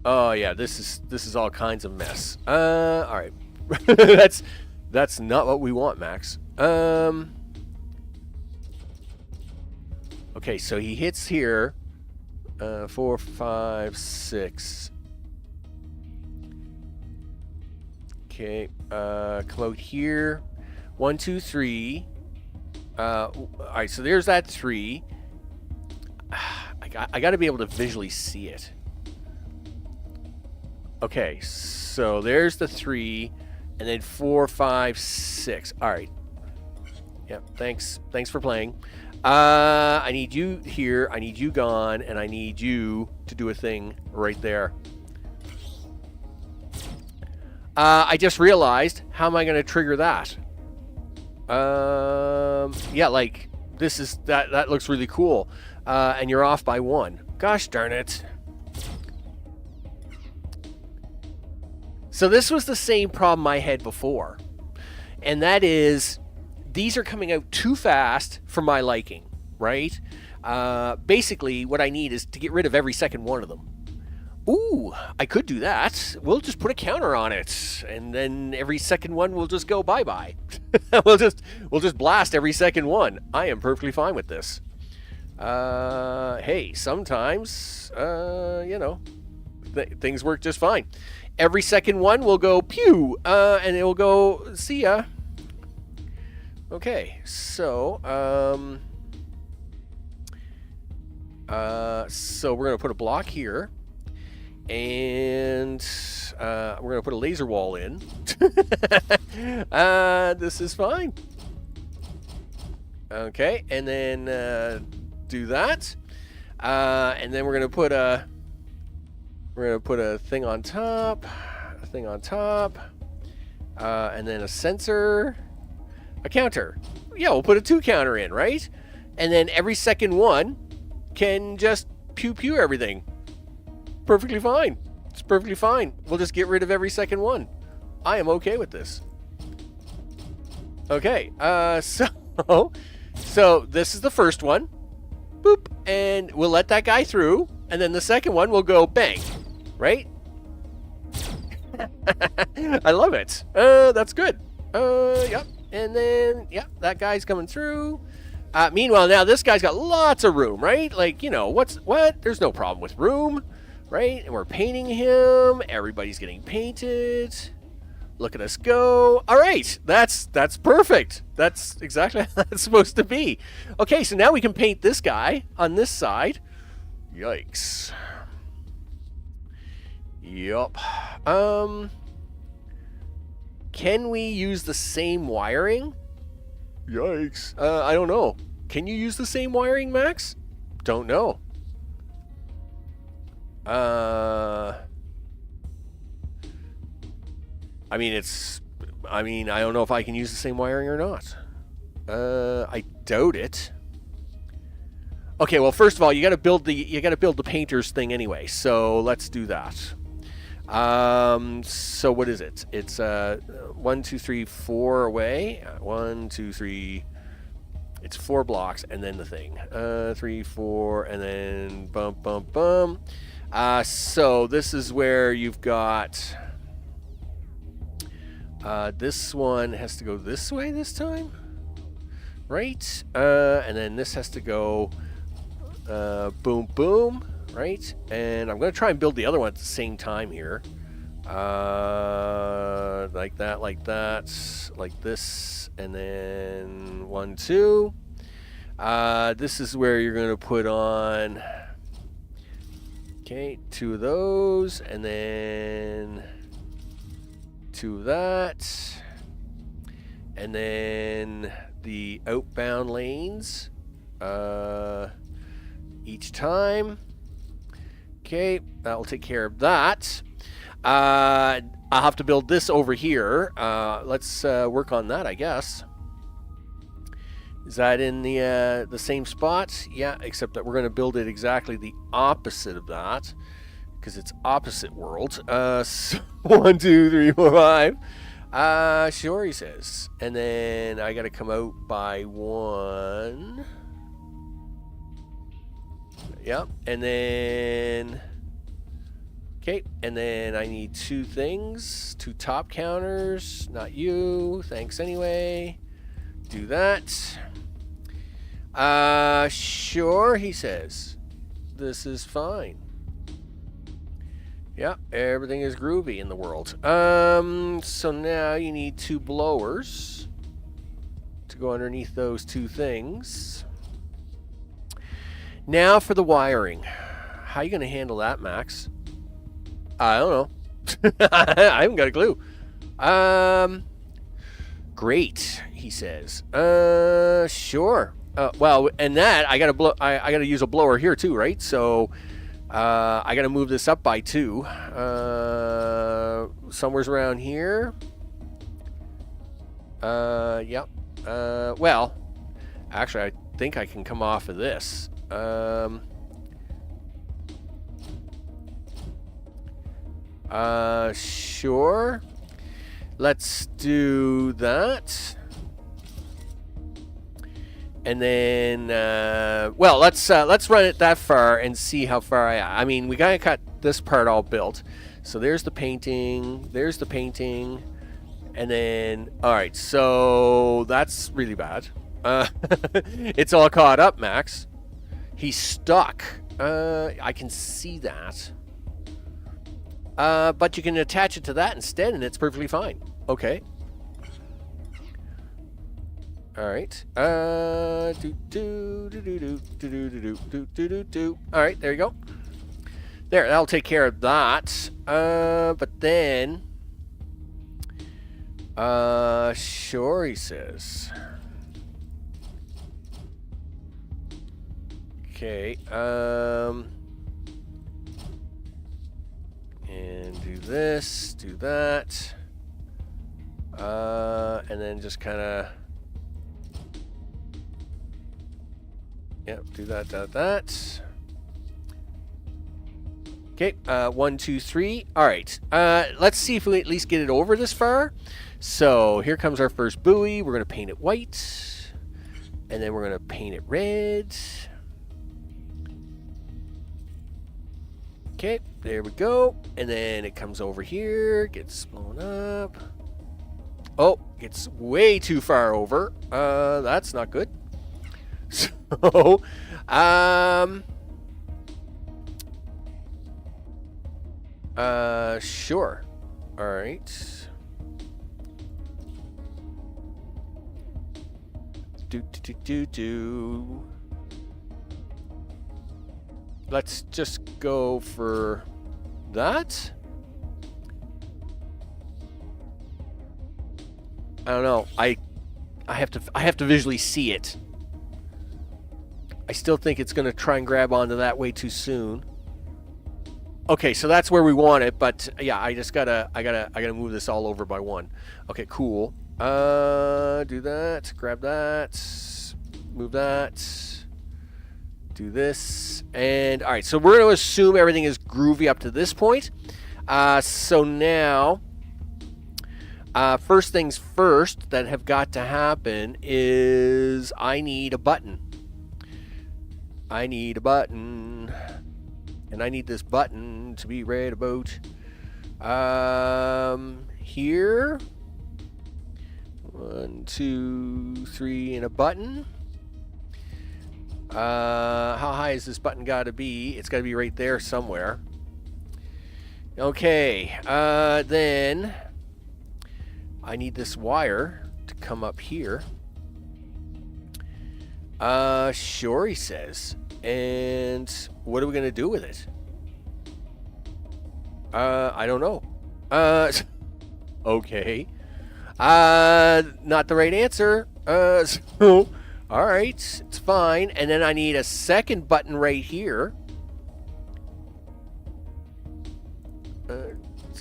Oh yeah, this is all kinds of mess. All right. that's not what we want, Max. Okay, so he hits here. 4, 5, 6. Okay, come out here. 1, 2, 3. All right, so there's that 3. I got to be able to visually see it. Okay, so there's the 3, and then 4, 5, 6. All right. Yep. Thanks for playing. I need you here. I need you gone, and I need you to do a thing right there. I just realized, how am I going to trigger that? Yeah, like this is that looks really cool. And you're off by 1. Gosh darn it. So this was the same problem I had before. And that is, these are coming out too fast for my liking, right? Basically, what I need is to get rid of every second one of them. Ooh, I could do that. We'll just put a counter on it, and then every second one will just go bye-bye. we'll just blast every second one. I am perfectly fine with this. Hey, sometimes, you know, things work just fine. Every second one will go pew, and it will go see ya. Okay, so so we're gonna put a block here. And we're going to put a laser wall in. This is fine. Okay, and then do that. And then we're going to put a thing on top, and then a sensor, a counter. Yeah, we'll put a 2 counter in, right? And then every second one can just pew everything. Perfectly fine. It's perfectly fine. We'll just get rid of every second one. I am okay with this. Okay, so this is the first one. Boop, and we'll let that guy through, and then the second one will go bang, right? I love it. That's good. Yep, and then yep, that guy's coming through. Meanwhile, now this guy's got lots of room, right? Like, you know, what? There's no problem with room. Right? And we're painting him. Everybody's getting painted. Look at us go. All right. That's perfect. That's exactly how that's supposed to be. Okay, so now we can paint this guy on this side. Yikes. Yup. Can we use the same wiring? Yikes. I don't know. Can you use the same wiring, Max? Don't know. I mean, I don't know if I can use the same wiring or not. I doubt it. Okay, well, first of all, you got to build the painter's thing anyway. So let's do that. So what is it? It's 1, 2, 3, 4 away. 1, 2, 3. It's 4 blocks, and then the thing. 3, 4, and then bum. So this is where you've got. This one has to go this way this time, right? And then this has to go boom, right? And I'm going to try and build the other one at the same time here. Like that, like this, and then 1, 2. This is where you're going to put on, okay, 2 of those, and then 2 of that, and then the outbound lanes each time. Okay, that'll take care of that. I'll have to build this over here. Let's work on that, I guess. Is that in the same spot? Yeah, except that we're going to build it exactly the opposite of that, because it's opposite worlds. So 1, 2, 3, 4, 5. Sure, he says. And then I got to come out by 1. Yep, and then... Okay, and then I need 2 things. 2 top counters. Not you. Thanks anyway. Do that. Sure, he says. This is fine. Yeah, everything is groovy in the world. So now you need 2 blowers to go underneath those 2 things. Now for the wiring. How are you going to handle that, Max? I don't know. I haven't got a clue. Great, he says. Sure. Well, and that I gotta use a blower here too, right? So I gotta move this up by 2. Somewhere's around here. Yep. Well, actually, I think I can come off of this. Sure. Let's do that. And then, well, let's run it that far and see how far I mean, we gotta got this part all built. So there's the painting, and then, all right, so that's really bad. It's all caught up, Max. He's stuck. I can see that. But you can attach it to that instead, and it's perfectly fine. Okay. All right. All right, there you go. There, that'll take care of that. But then, sure, he says. Okay. And do this, do that, and then just kind of, yep, do that. Okay, 1, 2, 3. All right, let's see if we at least get it over this far. So here comes our first buoy. We're gonna paint it white, and then we're gonna paint it red. Okay, there we go. And then it comes over here, gets blown up. Oh, it's way too far over. That's not good. So, sure. All right. Do. Let's just go for that. I don't know. I have to visually see it. I still think it's going to try and grab onto that way too soon. Okay, so that's where we want it, but yeah, I gotta move this all over by 1. Okay, cool. Do that, grab that, move that, do this, and all right. So we're going to assume everything is groovy up to this point. So now, first things first that have got to happen is I need a button. And I need this button to be right about here. 1, 2, 3, and a button. How high is this button got to be? It's got to be right there somewhere. Okay, then I need this wire to come up here. Sure, he says. And what are we gonna do with it? I don't know. Okay. Not the right answer. So, alright, it's fine. And then I need a second button right here.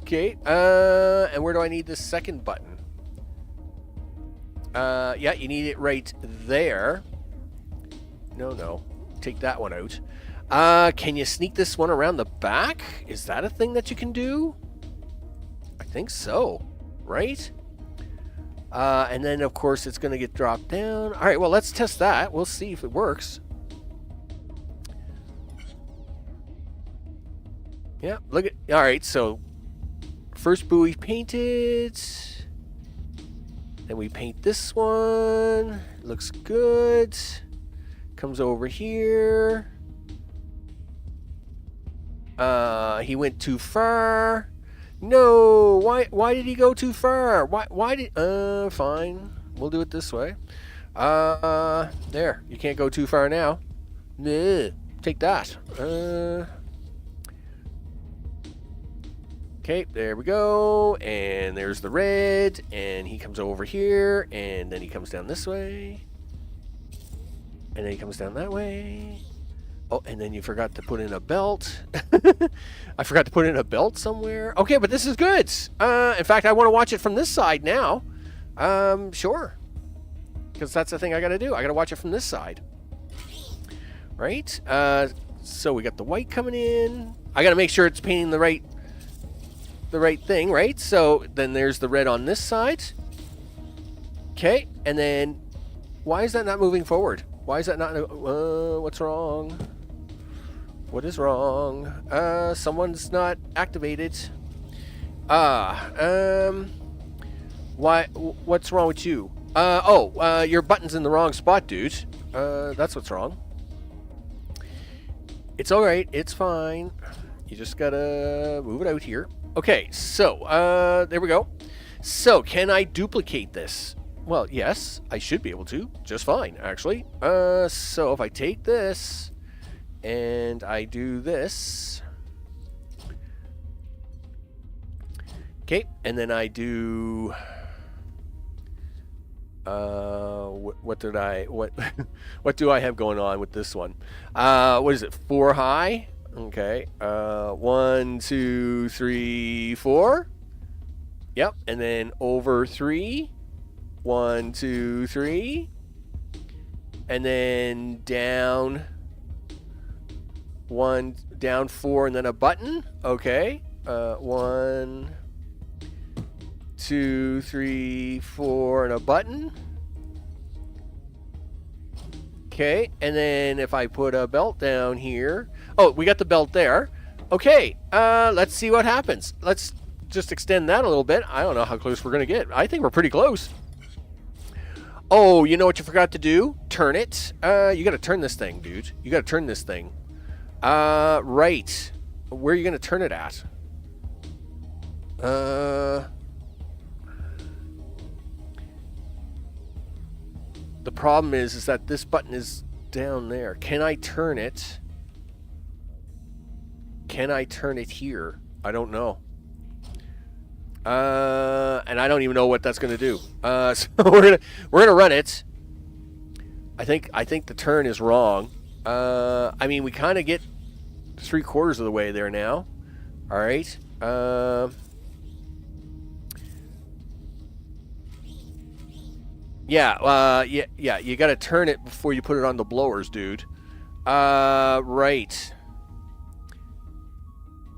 Okay, and where do I need this second button? Yeah, you need it right there. No. Take that one out. Can you sneak this one around the back? Is that a thing that you can do? I think so, right? And then, of course, it's going to get dropped down. All right, well, let's test that. We'll see if it works. Yeah, look at... All right, so first buoy painted. Then we paint this one. Looks good. Comes over here. He went too far. No, why did he go too far? Why did fine. We'll do it this way. There. You can't go too far now. Take that. Okay, there we go. And there's the red, and he comes over here, and then he comes down this way. And then he comes down that way. Oh, and then you forgot to put in a belt. I forgot to put in a belt somewhere. Okay, but this is good. In fact, I want to watch it from this side now. Sure. Because that's the thing I got to do. I got to watch it from this side. Right? So we got the white coming in. I got to make sure it's painting the right thing, right? So then there's the red on this side. Okay, and then why is that not moving forward? Why is that not... what's wrong? What is wrong? Someone's not activated. Why? What's wrong with you? Your button's in the wrong spot, dude. That's what's wrong. It's alright. It's fine. You just gotta move it out here. Okay, so, there we go. So, can I duplicate this? Well, yes, I should be able to. Just fine, actually. So if I take this and I do this. Okay, and then I do... what do I have going on with this one? What is it, 4 high? Okay, 1, 2, 3, 4. Yep, and then over 3. 1, 2, 3, and then down 1, down 4, and then a button. Okay, 1, 2, 3, 4, and a button. Okay, and then if I put a belt down here, oh, we got the belt there. Okay, let's see what happens. Let's just extend that a little bit. I don't know how close we're gonna get. I think we're pretty close. Oh, you know what you forgot to do? Turn it. You gotta turn this thing, dude. You gotta turn this thing. Right. Where are you gonna turn it at? The problem is that this button is down there. Can I turn it? Can I turn it here? I don't know. And I don't even know what that's gonna do. So we're gonna run it. I think the turn is wrong. I mean, we kind of get 3/4 of the way there now. All right. Yeah. You got to turn it before you put it on the blowers, dude. Right.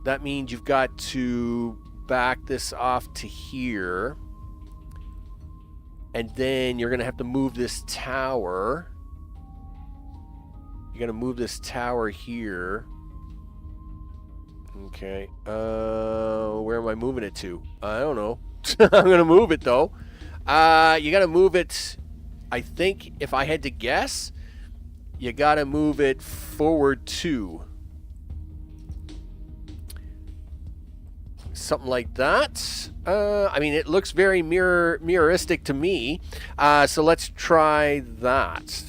That means you've got to back this off to here, and then you're gonna have to move this tower. You're gonna move this tower here. Okay. Where am I moving it to? I don't know. I'm gonna move it though. You gotta move it. I think if I had to guess, you gotta move it forward 2. something like that. I mean, it looks very mirroristic to me. So let's try that.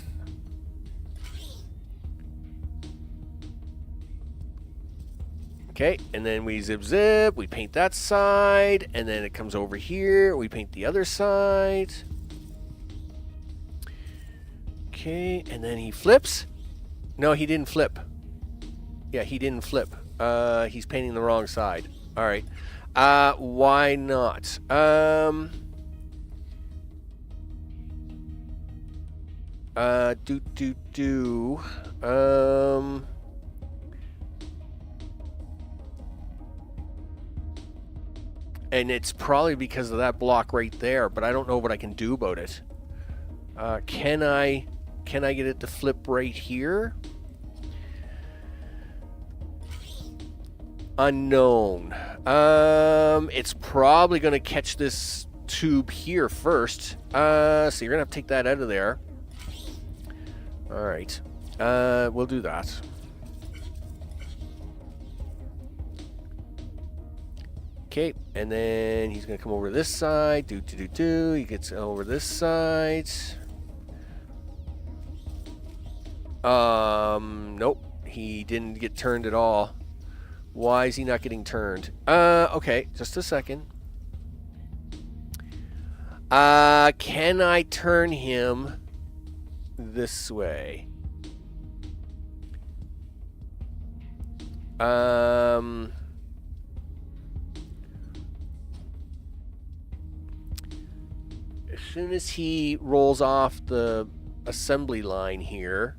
Okay, and then we zip, we paint that side, and then it comes over here, we paint the other side. Okay, and then he flips. No, he didn't flip. Yeah, he didn't flip. He's painting the wrong side. All right. Why not? And it's probably because of that block right there, but I don't know what I can do about it. Can I get it to flip right here? Unknown. It's probably going to catch this tube here first. So you're going to have to take that out of there. All right. We'll do that. Okay, and then he's going to come over this side. He gets over this side. Nope. He didn't get turned at all. Why is he not getting turned? Okay, just a second. Can I turn him this way? As soon as he rolls off the assembly line here,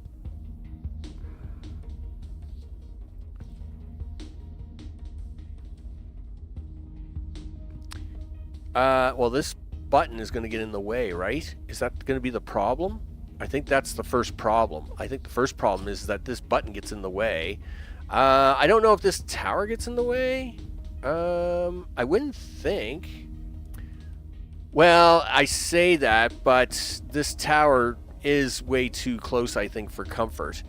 well, this button is going to get in the way, right? Is that going to be the problem? I think that's the first problem. I think the first problem is that this button gets in the way. I don't know if this tower gets in the way. I wouldn't think. Well, I say that, but this tower is way too close, I think, for comfort.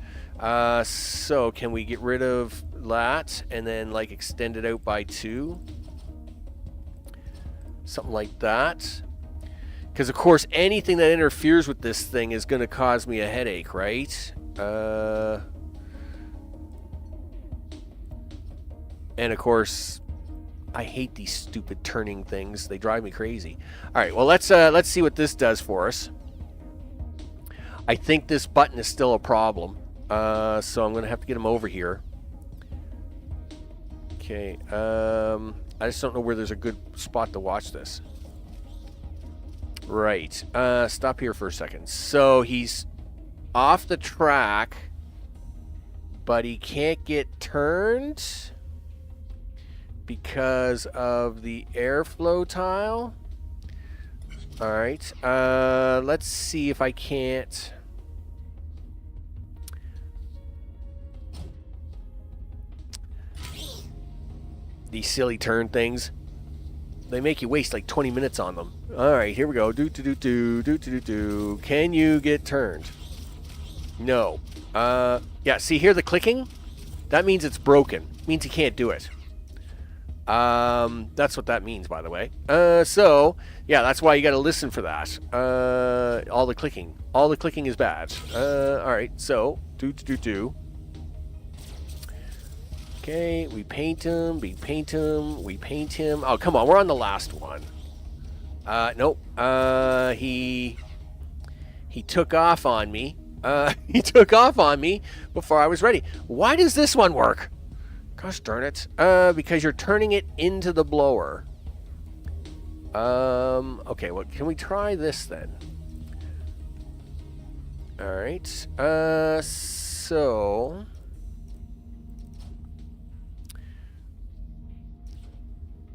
So can we get rid of that and then like extend it out by 2? Something like that. Because, of course, anything that interferes with this thing is going to cause me a headache, right? And, of course, I hate these stupid turning things. They drive me crazy. All right, well, let's see what this does for us. I think this button is still a problem. So I'm going to have to get him over here. Okay. I just don't know where there's a good spot to watch this. Right. Stop here for a second. So he's off the track, but he can't get turned because of the airflow tile. All right. Let's see if I can't. These silly turn things. They make you waste like 20 minutes on them. All right, here we go. Can you get turned? No. Yeah, see here the clicking? That means it's broken. It means you can't do it. That's what that means, by the way. So, yeah, that's why you got to listen for that. All the clicking. All the clicking is bad. All right, so, Okay, we paint him, we paint him, we paint him. Oh, come on, we're on the last one. Nope. He took off on me. He took off on me before I was ready. Why does this one work? Gosh darn it. Because you're turning it into the blower. Okay, well, can we try this then? All right. So...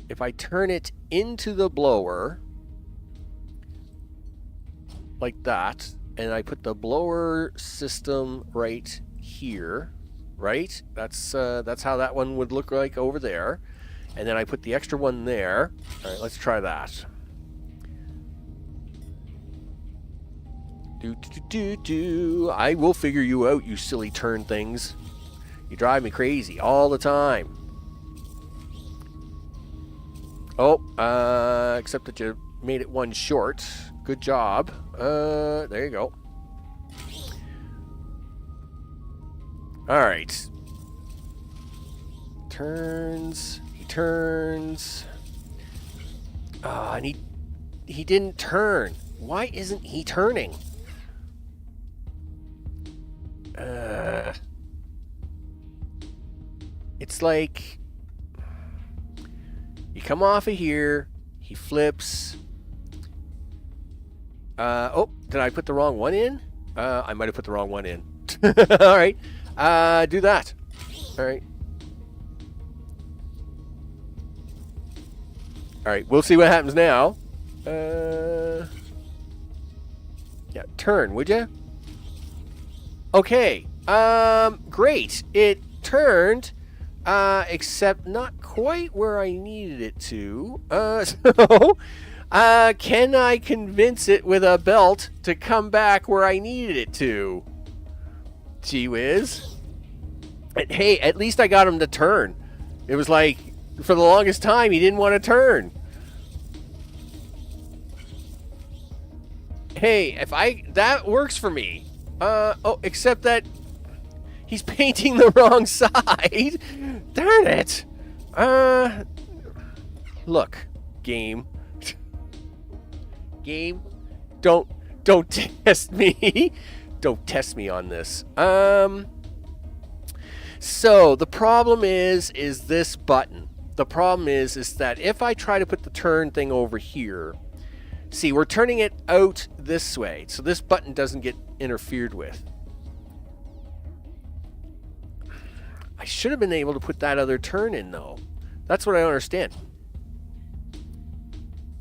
if I turn it into the blower, like that, and I put the blower system right here, right? That's how that one would look like over there. And then I put the extra one there. All right, let's try that. I will figure you out, you silly turn things. You drive me crazy all the time. Oh, except that you made it one short. Good job. There you go. All right. Turns. He turns. Oh, and he didn't turn. Why isn't he turning? It's like you come off of here, he flips. Oh, did I put the wrong one in? I might have put the wrong one in. All right. Do that. All right. All right, we'll see what happens now. Yeah, turn, would you? Okay. Great. It turned, except not quite where I needed it to. So, can I convince it with a belt to come back where I needed it to? Gee whiz. And, hey, at least I got him to turn. It was like, for the longest time, he didn't want to turn. Hey, that works for me. Oh, except that he's painting the wrong side. Darn it. Look, game. Game, don't test me. Don't test me on this. So the problem is this button. The problem is that if I try to put the turn thing over here, see, we're turning it out this way, so this button doesn't get interfered with. I should have been able to put that other turn in, though. That's what I don't understand.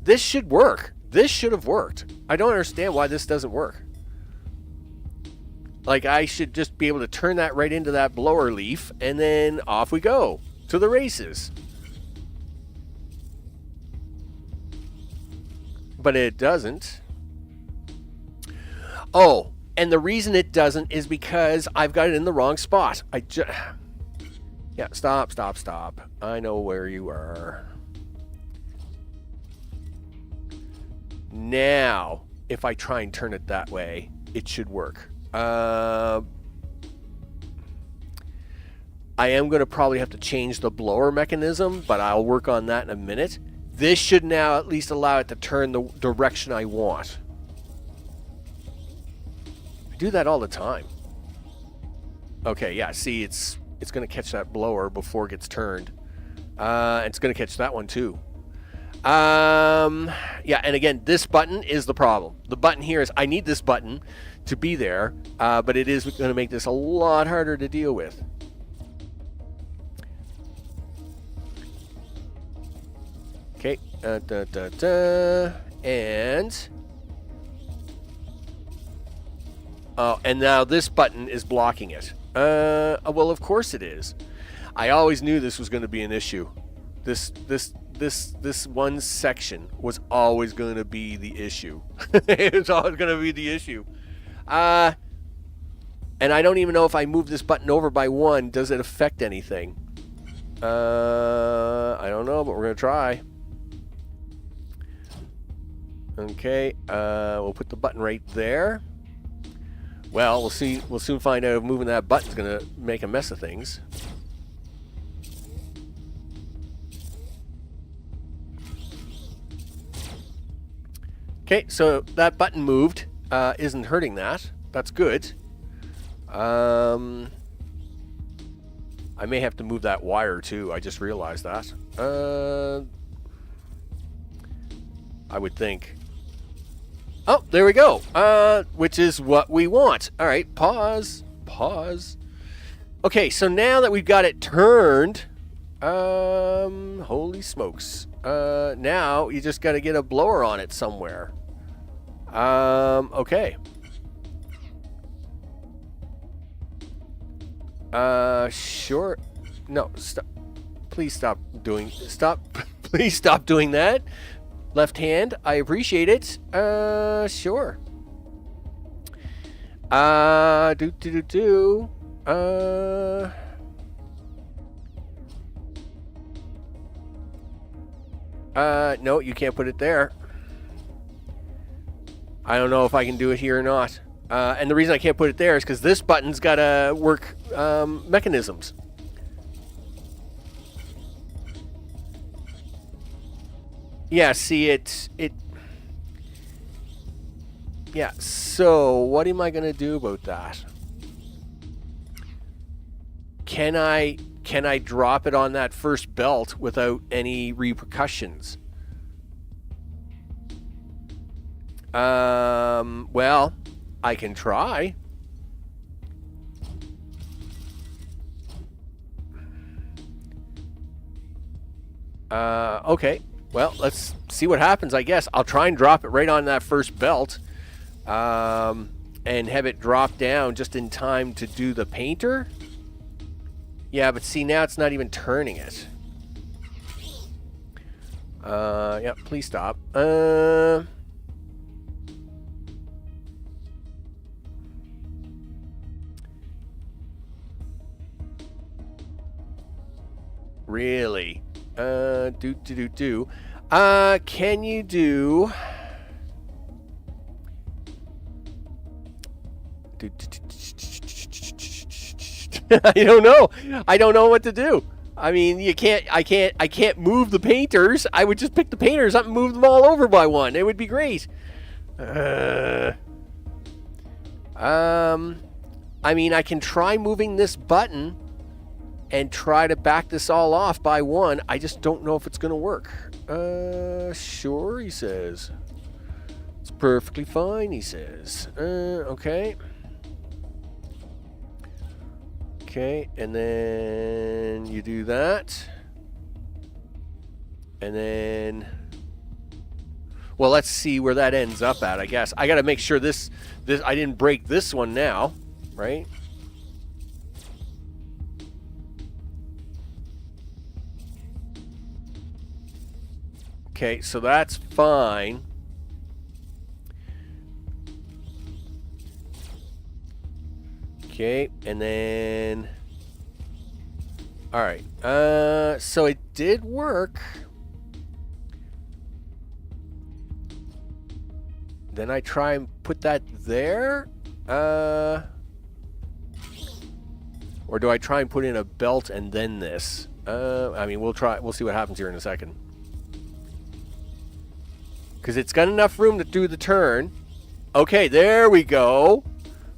This should work. This should have worked. I don't understand why this doesn't work. Like, I should just be able to turn that right into that blower leaf, and then off we go to the races. But it doesn't. Oh, and the reason it doesn't is because I've got it in the wrong spot. Yeah, stop. I know where you are. Now, if I try and turn it that way, it should work. I am going to probably have to change the blower mechanism, but I'll work on that in a minute. This should now at least allow it to turn the direction I want. I do that all the time. Okay, yeah, see, it's going to catch that blower before it gets turned. It's going to catch that one too. Yeah, and again, this button is the problem. The button here is, I need this button to be there, but it is going to make this a lot harder to deal with. Okay, and oh, and now this button is blocking it. Well, of course it is. I always knew this was going to be an issue. This one section was always going to be the issue. It's always going to be the issue. And I don't even know if I move this button over by one, does it affect anything? I don't know, but we're going to try. Okay, we'll put the button right there. Well, we'll see. We'll soon find out if moving that button's going to make a mess of things. Okay, so that button moved. Isn't hurting that. That's good. I may have to move that wire too. I just realized that. I would think. Oh, there we go. Which is what we want. All right, pause. Okay, so now that we've got it turned, holy smokes. Now you just got to get a blower on it somewhere. Okay. Sure. No, stop. Please stop doing that. Left hand, I appreciate it. Sure. No, you can't put it there. I don't know if I can do it here or not. And the reason I can't put it there is because this button's got to work mechanisms. Yeah, see, yeah, so what am I going to do about that? Can I drop it on that first belt without any repercussions? Well, I can try. Okay. Well, let's see what happens, I guess. I'll try and drop it right on that first belt. And have it drop down just in time to do the painter. Yeah, but see, now it's not even turning it. Yeah, please stop. Really? Can you do... I don't know. I don't know what to do. I mean, I can't move the painters. I would just pick the painters up and move them all over by one. It would be great. I mean, I can try moving this button and try to back this all off by one. I just don't know if it's going to work. Sure, he says. It's perfectly fine, he says. Okay. Okay, and then you do that. And then... Well, let's see where that ends up at, I guess. I got to make sure this I didn't break this one now, right? Okay, so that's fine. Okay, and then... Alright, so it did work. Then I try and put that there. Or do I try and put in a belt and then this? I mean, we'll see what happens here in a second. Because it's got enough room to do the turn. Okay, there we go.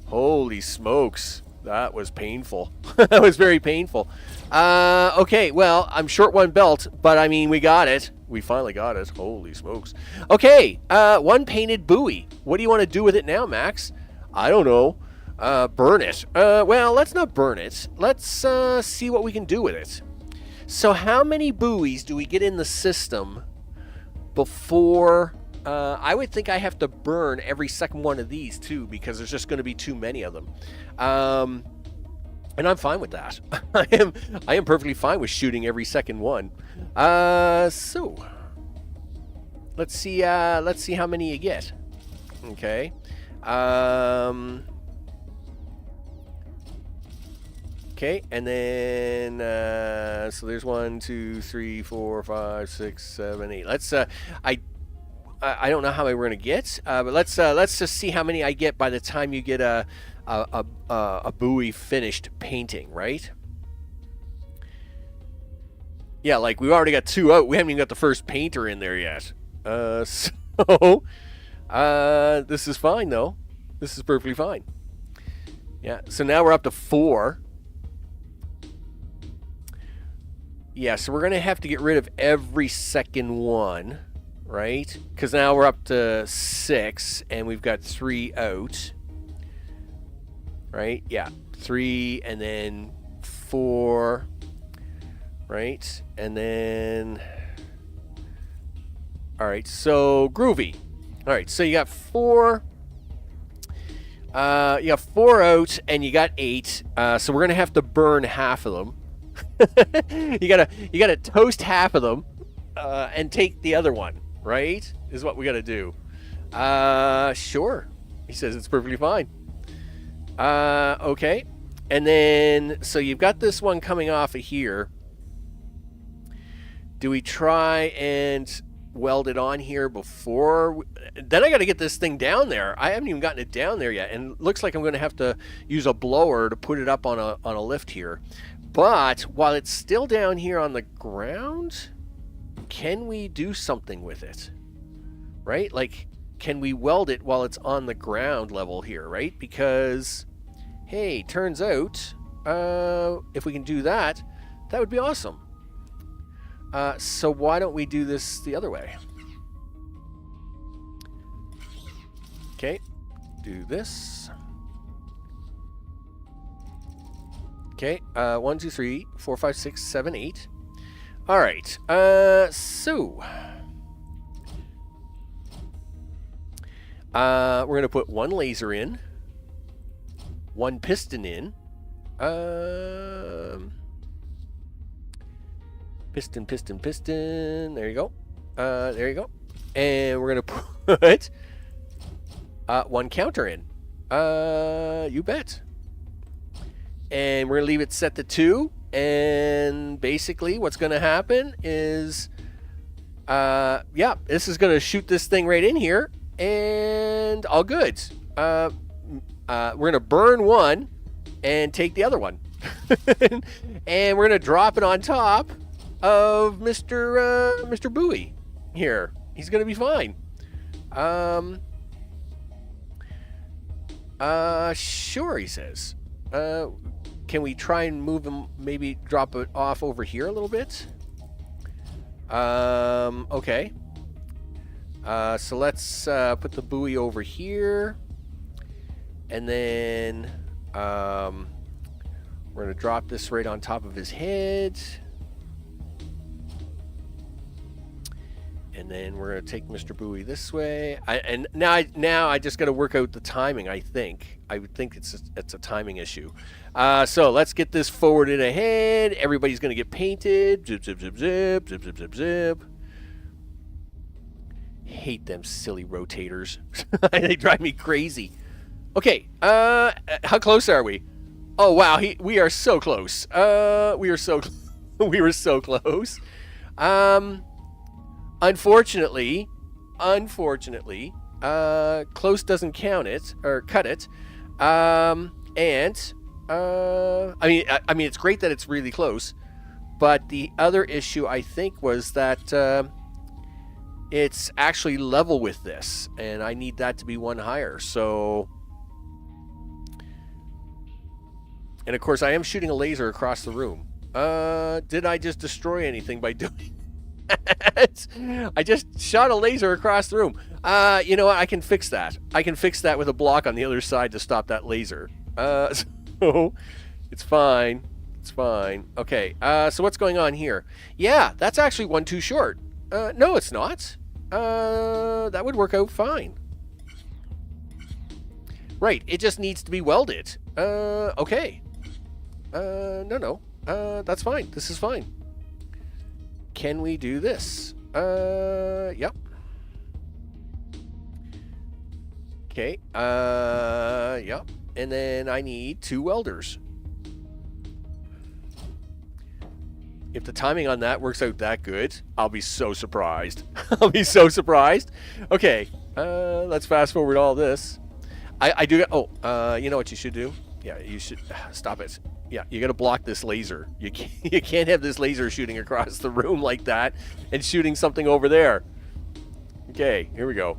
Holy smokes. That was painful. That was very painful. Okay, well, I'm short one belt, but I mean, we got it. We finally got it. Holy smokes. Okay, one painted buoy. What do you want to do with it now, Max? I don't know. Burn it. Well, let's not burn it. Let's see what we can do with it. So how many buoys do we get in the system before... I would think I have to burn every second one of these, too, because there's just going to be too many of them. And I'm fine with that. I am perfectly fine with shooting every second one. So let's see how many you get. Okay. Okay, and then so there's 1, 2, 3, 4, 5, 6, 7, 8. Let's I don't know how many we're gonna get, but let's just see how many I get by the time you get a buoy finished painting, right? Yeah, like we've already got 2 out. We haven't even got the first painter in there yet. So this is fine though. This is perfectly fine. Yeah. So now we're up to 4. Yeah. So we're gonna have to get rid of every second one. Right? Because now we're up to 6, and we've got 3 out. Right? Yeah. 3, and then 4. Right? And then... Alright, so groovy. Alright, so you got 4... you got 4 out, and you got 8. So we're going to have to burn half of them. you gotta toast half of them, and take the other one. Right? Is what we gotta do. Sure. He says it's perfectly fine. Okay. And then, so you've got this one coming off of here. Do we try and... weld it on here before. Then I got to get this thing down there. I haven't even gotten it down there yet, and it looks like I'm going to have to use a blower to put it up on a lift here. But while it's still down here on the ground, can we do something with it? Right? Like, can we weld it while it's on the ground level here, right? Because, hey, turns out, if we can do that, that would be awesome. So why don't we do this the other way? Okay, do this. Okay, 1, 2, 3, 4, 5, 6, 7, 8. All right, so we're going to put one laser in, one piston in, piston, piston, piston, there you go, there you go, and we're going to put one counter in, you bet, and we're going to leave it set to 2, and basically what's going to happen is, yeah, this is going to shoot this thing right in here, and all good. We're going to burn one and take the other one. And we're going to drop it on top of Mr. Bowie here. He's going to be fine. Sure, he says. Can we try and move him, maybe drop it off over here a little bit? Okay. So let's put the buoy over here, and then we're going to drop this right on top of his head, and then we're going to take Mr. Bowie this way. And now I just got to work out the timing. I would think it's a timing issue. So let's get this forwarded ahead. Everybody's going to get painted. Zip, zip, zip, zip, zip, zip, zip, zip. Hate them silly rotators. They drive me crazy. Okay, how close are we? Oh wow, we are so close. We were so close. Unfortunately, close doesn't count it or cut it. I mean, it's great that it's really close, but the other issue I think was that it's actually level with this, and I need that to be one higher. So, and of course, I am shooting a laser across the room. Did I just destroy anything by doing that? I just shot a laser across the room. You know what? I can fix that. I can fix that with a block on the other side to stop that laser. So it's fine. It's fine. Okay. So what's going on here? Yeah, that's actually one too short. No, it's not. That would work out fine. Right, it just needs to be welded. Okay. No. That's fine. This is fine. Can we do this? Yep. Okay. Yep. And then I need 2 welders. If the timing on that works out that good, I'll be so surprised. I'll be so surprised. Okay, let's fast forward all this. I do. You know what you should do? Yeah, you should stop it. Yeah, you got to block this laser. You can't have this laser shooting across the room like that and shooting something over there. Okay, here we go.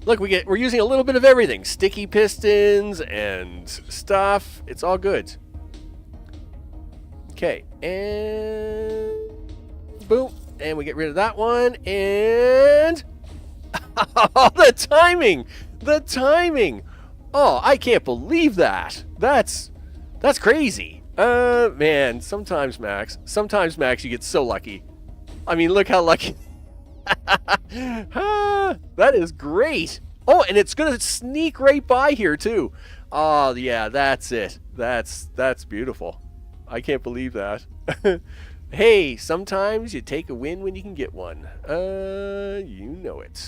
Look, we're using a little bit of everything. Sticky pistons and stuff. It's all good. Okay, and boom, and we get rid of that one, and the timing. Oh, I can't believe that. That's crazy. Man, sometimes Max, you get so lucky. I mean, look how lucky. That is great. Oh, and it's gonna sneak right by here too. Oh yeah, that's it. That's beautiful. I can't believe that. Hey, sometimes you take a win when you can get one. You know it.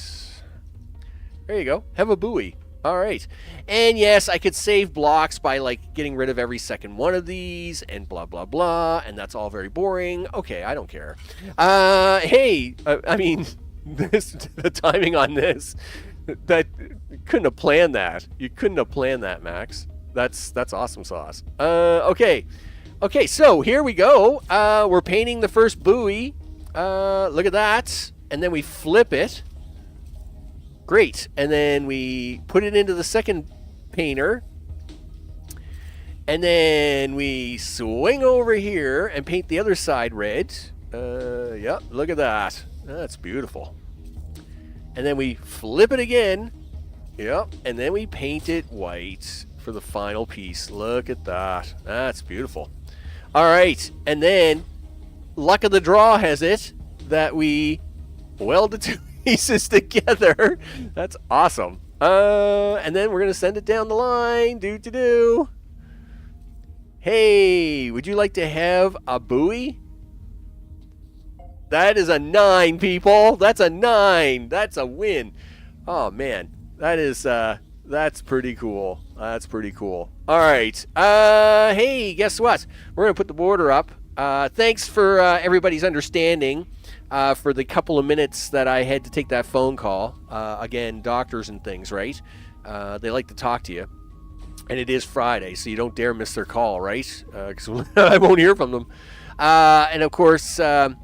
There you go. Have a buoy. All right. And yes, I could save blocks by like getting rid of every second one of these and blah, blah, blah. And that's all very boring. Okay, I don't care. Hey, I mean, the timing on this, that couldn't have planned that. You couldn't have planned that, Max. That's awesome sauce. Okay. Okay, so here we go. We're painting the first buoy. Look at that. And then we flip it. Great. And then we put it into the second painter. And then we swing over here and paint the other side red. Yep, look at that. That's beautiful. And then we flip it again. Yep, and then we paint it white for the final piece. Look at that. That's beautiful. All right, and then luck of the draw has it that we weld the two pieces together. That's awesome. And then we're going to send it down the line. Do. Hey, would you like to have a buoy? That is a 9, people. That's a 9. That's a win. Oh, man. That's pretty cool. That's pretty cool. All right. Hey, guess what? We're going to put the border up. Thanks for everybody's understanding for the couple of minutes that I had to take that phone call. Again, doctors and things, right? They like to talk to you. And it is Friday, so you don't dare miss their call, right? Because I won't hear from them. And of course, I'm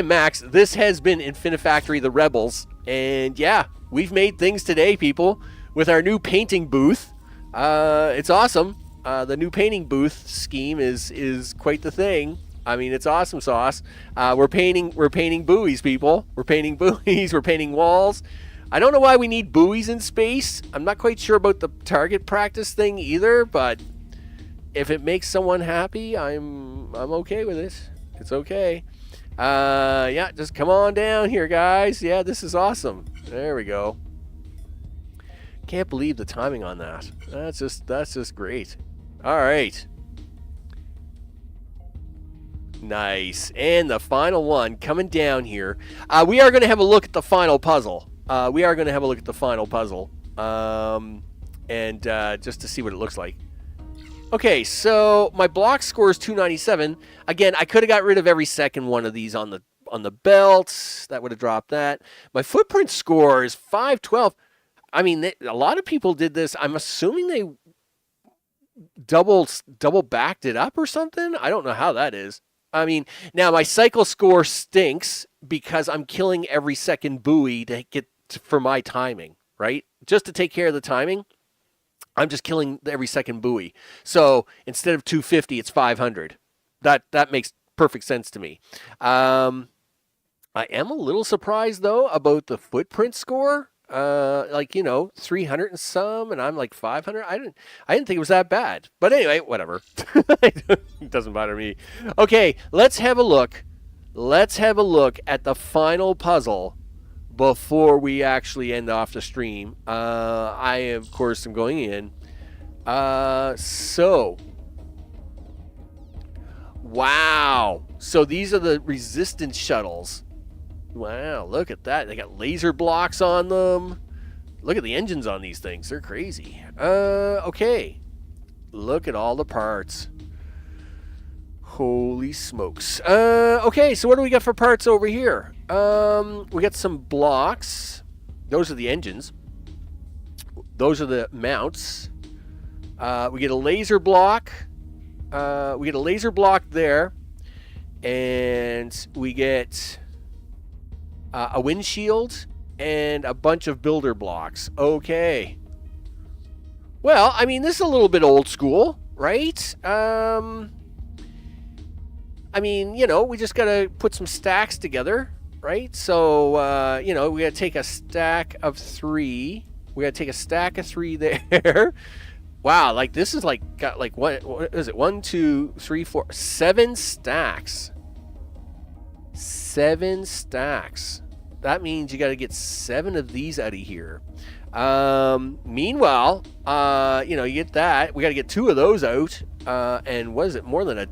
Max. This has been Infinifactory, the Rebels. And yeah, we've made things today, people, with our new painting booth. It's awesome. The new painting booth scheme is quite the thing. I mean, it's awesome sauce. We're painting buoys, people. We're painting buoys. We're painting walls. I don't know why we need buoys in space. I'm not quite sure about the target practice thing either, but if it makes someone happy, I'm okay with it. It's okay. Yeah, just come on down here, guys. Yeah, this is awesome. There we go. Can't believe the timing on that. That's just great. All right. Nice. And the final one coming down here. We are going to have a look at the final puzzle. And just to see what it looks like. Okay, so my block score is 297. Again, I could have got rid of every second one of these on the belt. That would have dropped that. My footprint score is 512. I mean, a lot of people did this. I'm assuming they double backed it up or something. I don't know how that is. I mean, now my cycle score stinks because I'm killing every second buoy to get for my timing, right? Just to take care of the timing. I'm just killing every second buoy. So instead of 250, it's 500. That makes perfect sense to me. I am a little surprised, though, about the footprint score. 300 and some, and I'm like 500. I didn't think it was that bad. But anyway, whatever. It doesn't bother me. Okay, let's have a look. Let's have a look at the final puzzle before we actually end off the stream. I, of course, am going in. Wow. So these are the resistance shuttles. Wow, look at that. They got laser blocks on them. Look at the engines on these things. They're crazy. Okay. Look at all the parts. Holy smokes. Okay, so what do we got for parts over here? We got some blocks. Those are the engines. Those are the mounts. We get a laser block. We get a laser block there. And we get a windshield and a bunch of builder blocks. Okay. Well, I mean, this is a little bit old school, right? I mean, we just got to put some stacks together, right? So, we got to take a stack of 3. We got to take a stack of 3 there. Wow, like this is like, got like, what is it? 1, 2, 3, 4, 7 stacks. 7 stacks. That means you got to get 7 of these out of here. Meanwhile, you get that. We got to get 2 of those out. And what is it? More than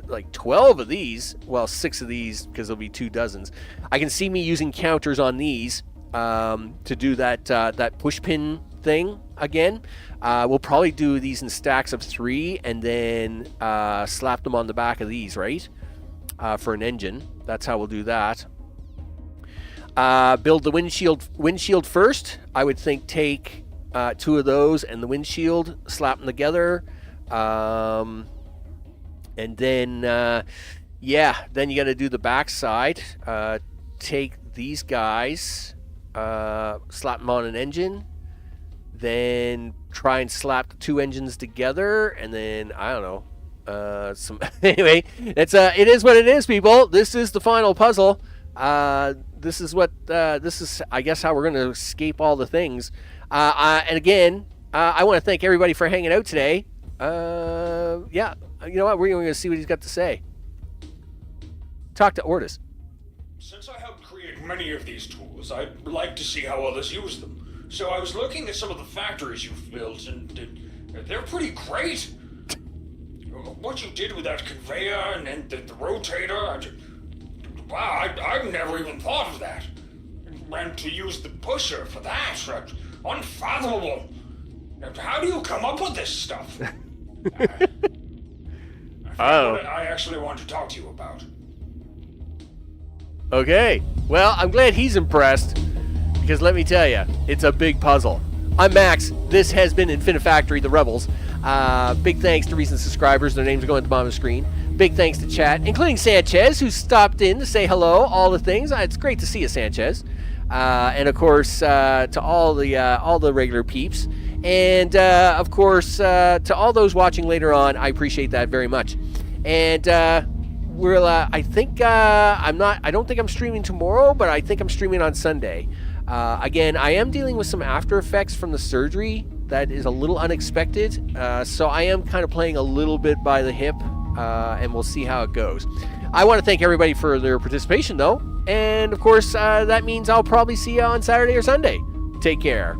like 12 of these. Well, 6 of these because there'll be 2 dozens. I can see me using counters on these. to do that push pin thing again. We'll probably do these in stacks of 3 and then slap them on the back of these, right? For an engine. That's how we'll do that. Build the windshield first. I would think take 2 of those and the windshield, slap them together. And then, then you got to do the back side. Take these guys, slap them on an engine, then try and slap the 2 engines together, and then, I don't know, anyway, it is what it is, people. This is the final puzzle. This is, I guess, how we're going to escape all the things. And again, I want to thank everybody for hanging out today. Yeah, you know what? We're going to see what he's got to say. Talk to Ortis. Since I helped create many of these tools, I'd like to see how others use them. So I was looking at some of the factories you've built, and they're pretty great. What you did with that conveyor and the rotator, wow, I've never even thought of that. And to use the pusher for that, unfathomable. How do you come up with this stuff? I actually want to talk to you about. Okay, well, I'm glad he's impressed, because let me tell you, it's a big puzzle. I'm Max. This has been Infinifactory, the Rebels. Big thanks to recent subscribers. Their names are going at the bottom of the screen. Big thanks to chat, including Sanchez, who stopped in to say hello, all the things. It's great to see you, Sanchez. And, of course, to all the regular peeps. And, of course, to all those watching later on, I appreciate that very much. And I don't think I'm streaming tomorrow, but I think I'm streaming on Sunday. Again, I am dealing with some after effects from the surgery that is a little unexpected. So I am kind of playing a little bit by the hip, and we'll see how it goes. I want to thank everybody for their participation, though. And, of course, that means I'll probably see you on Saturday or Sunday. Take care.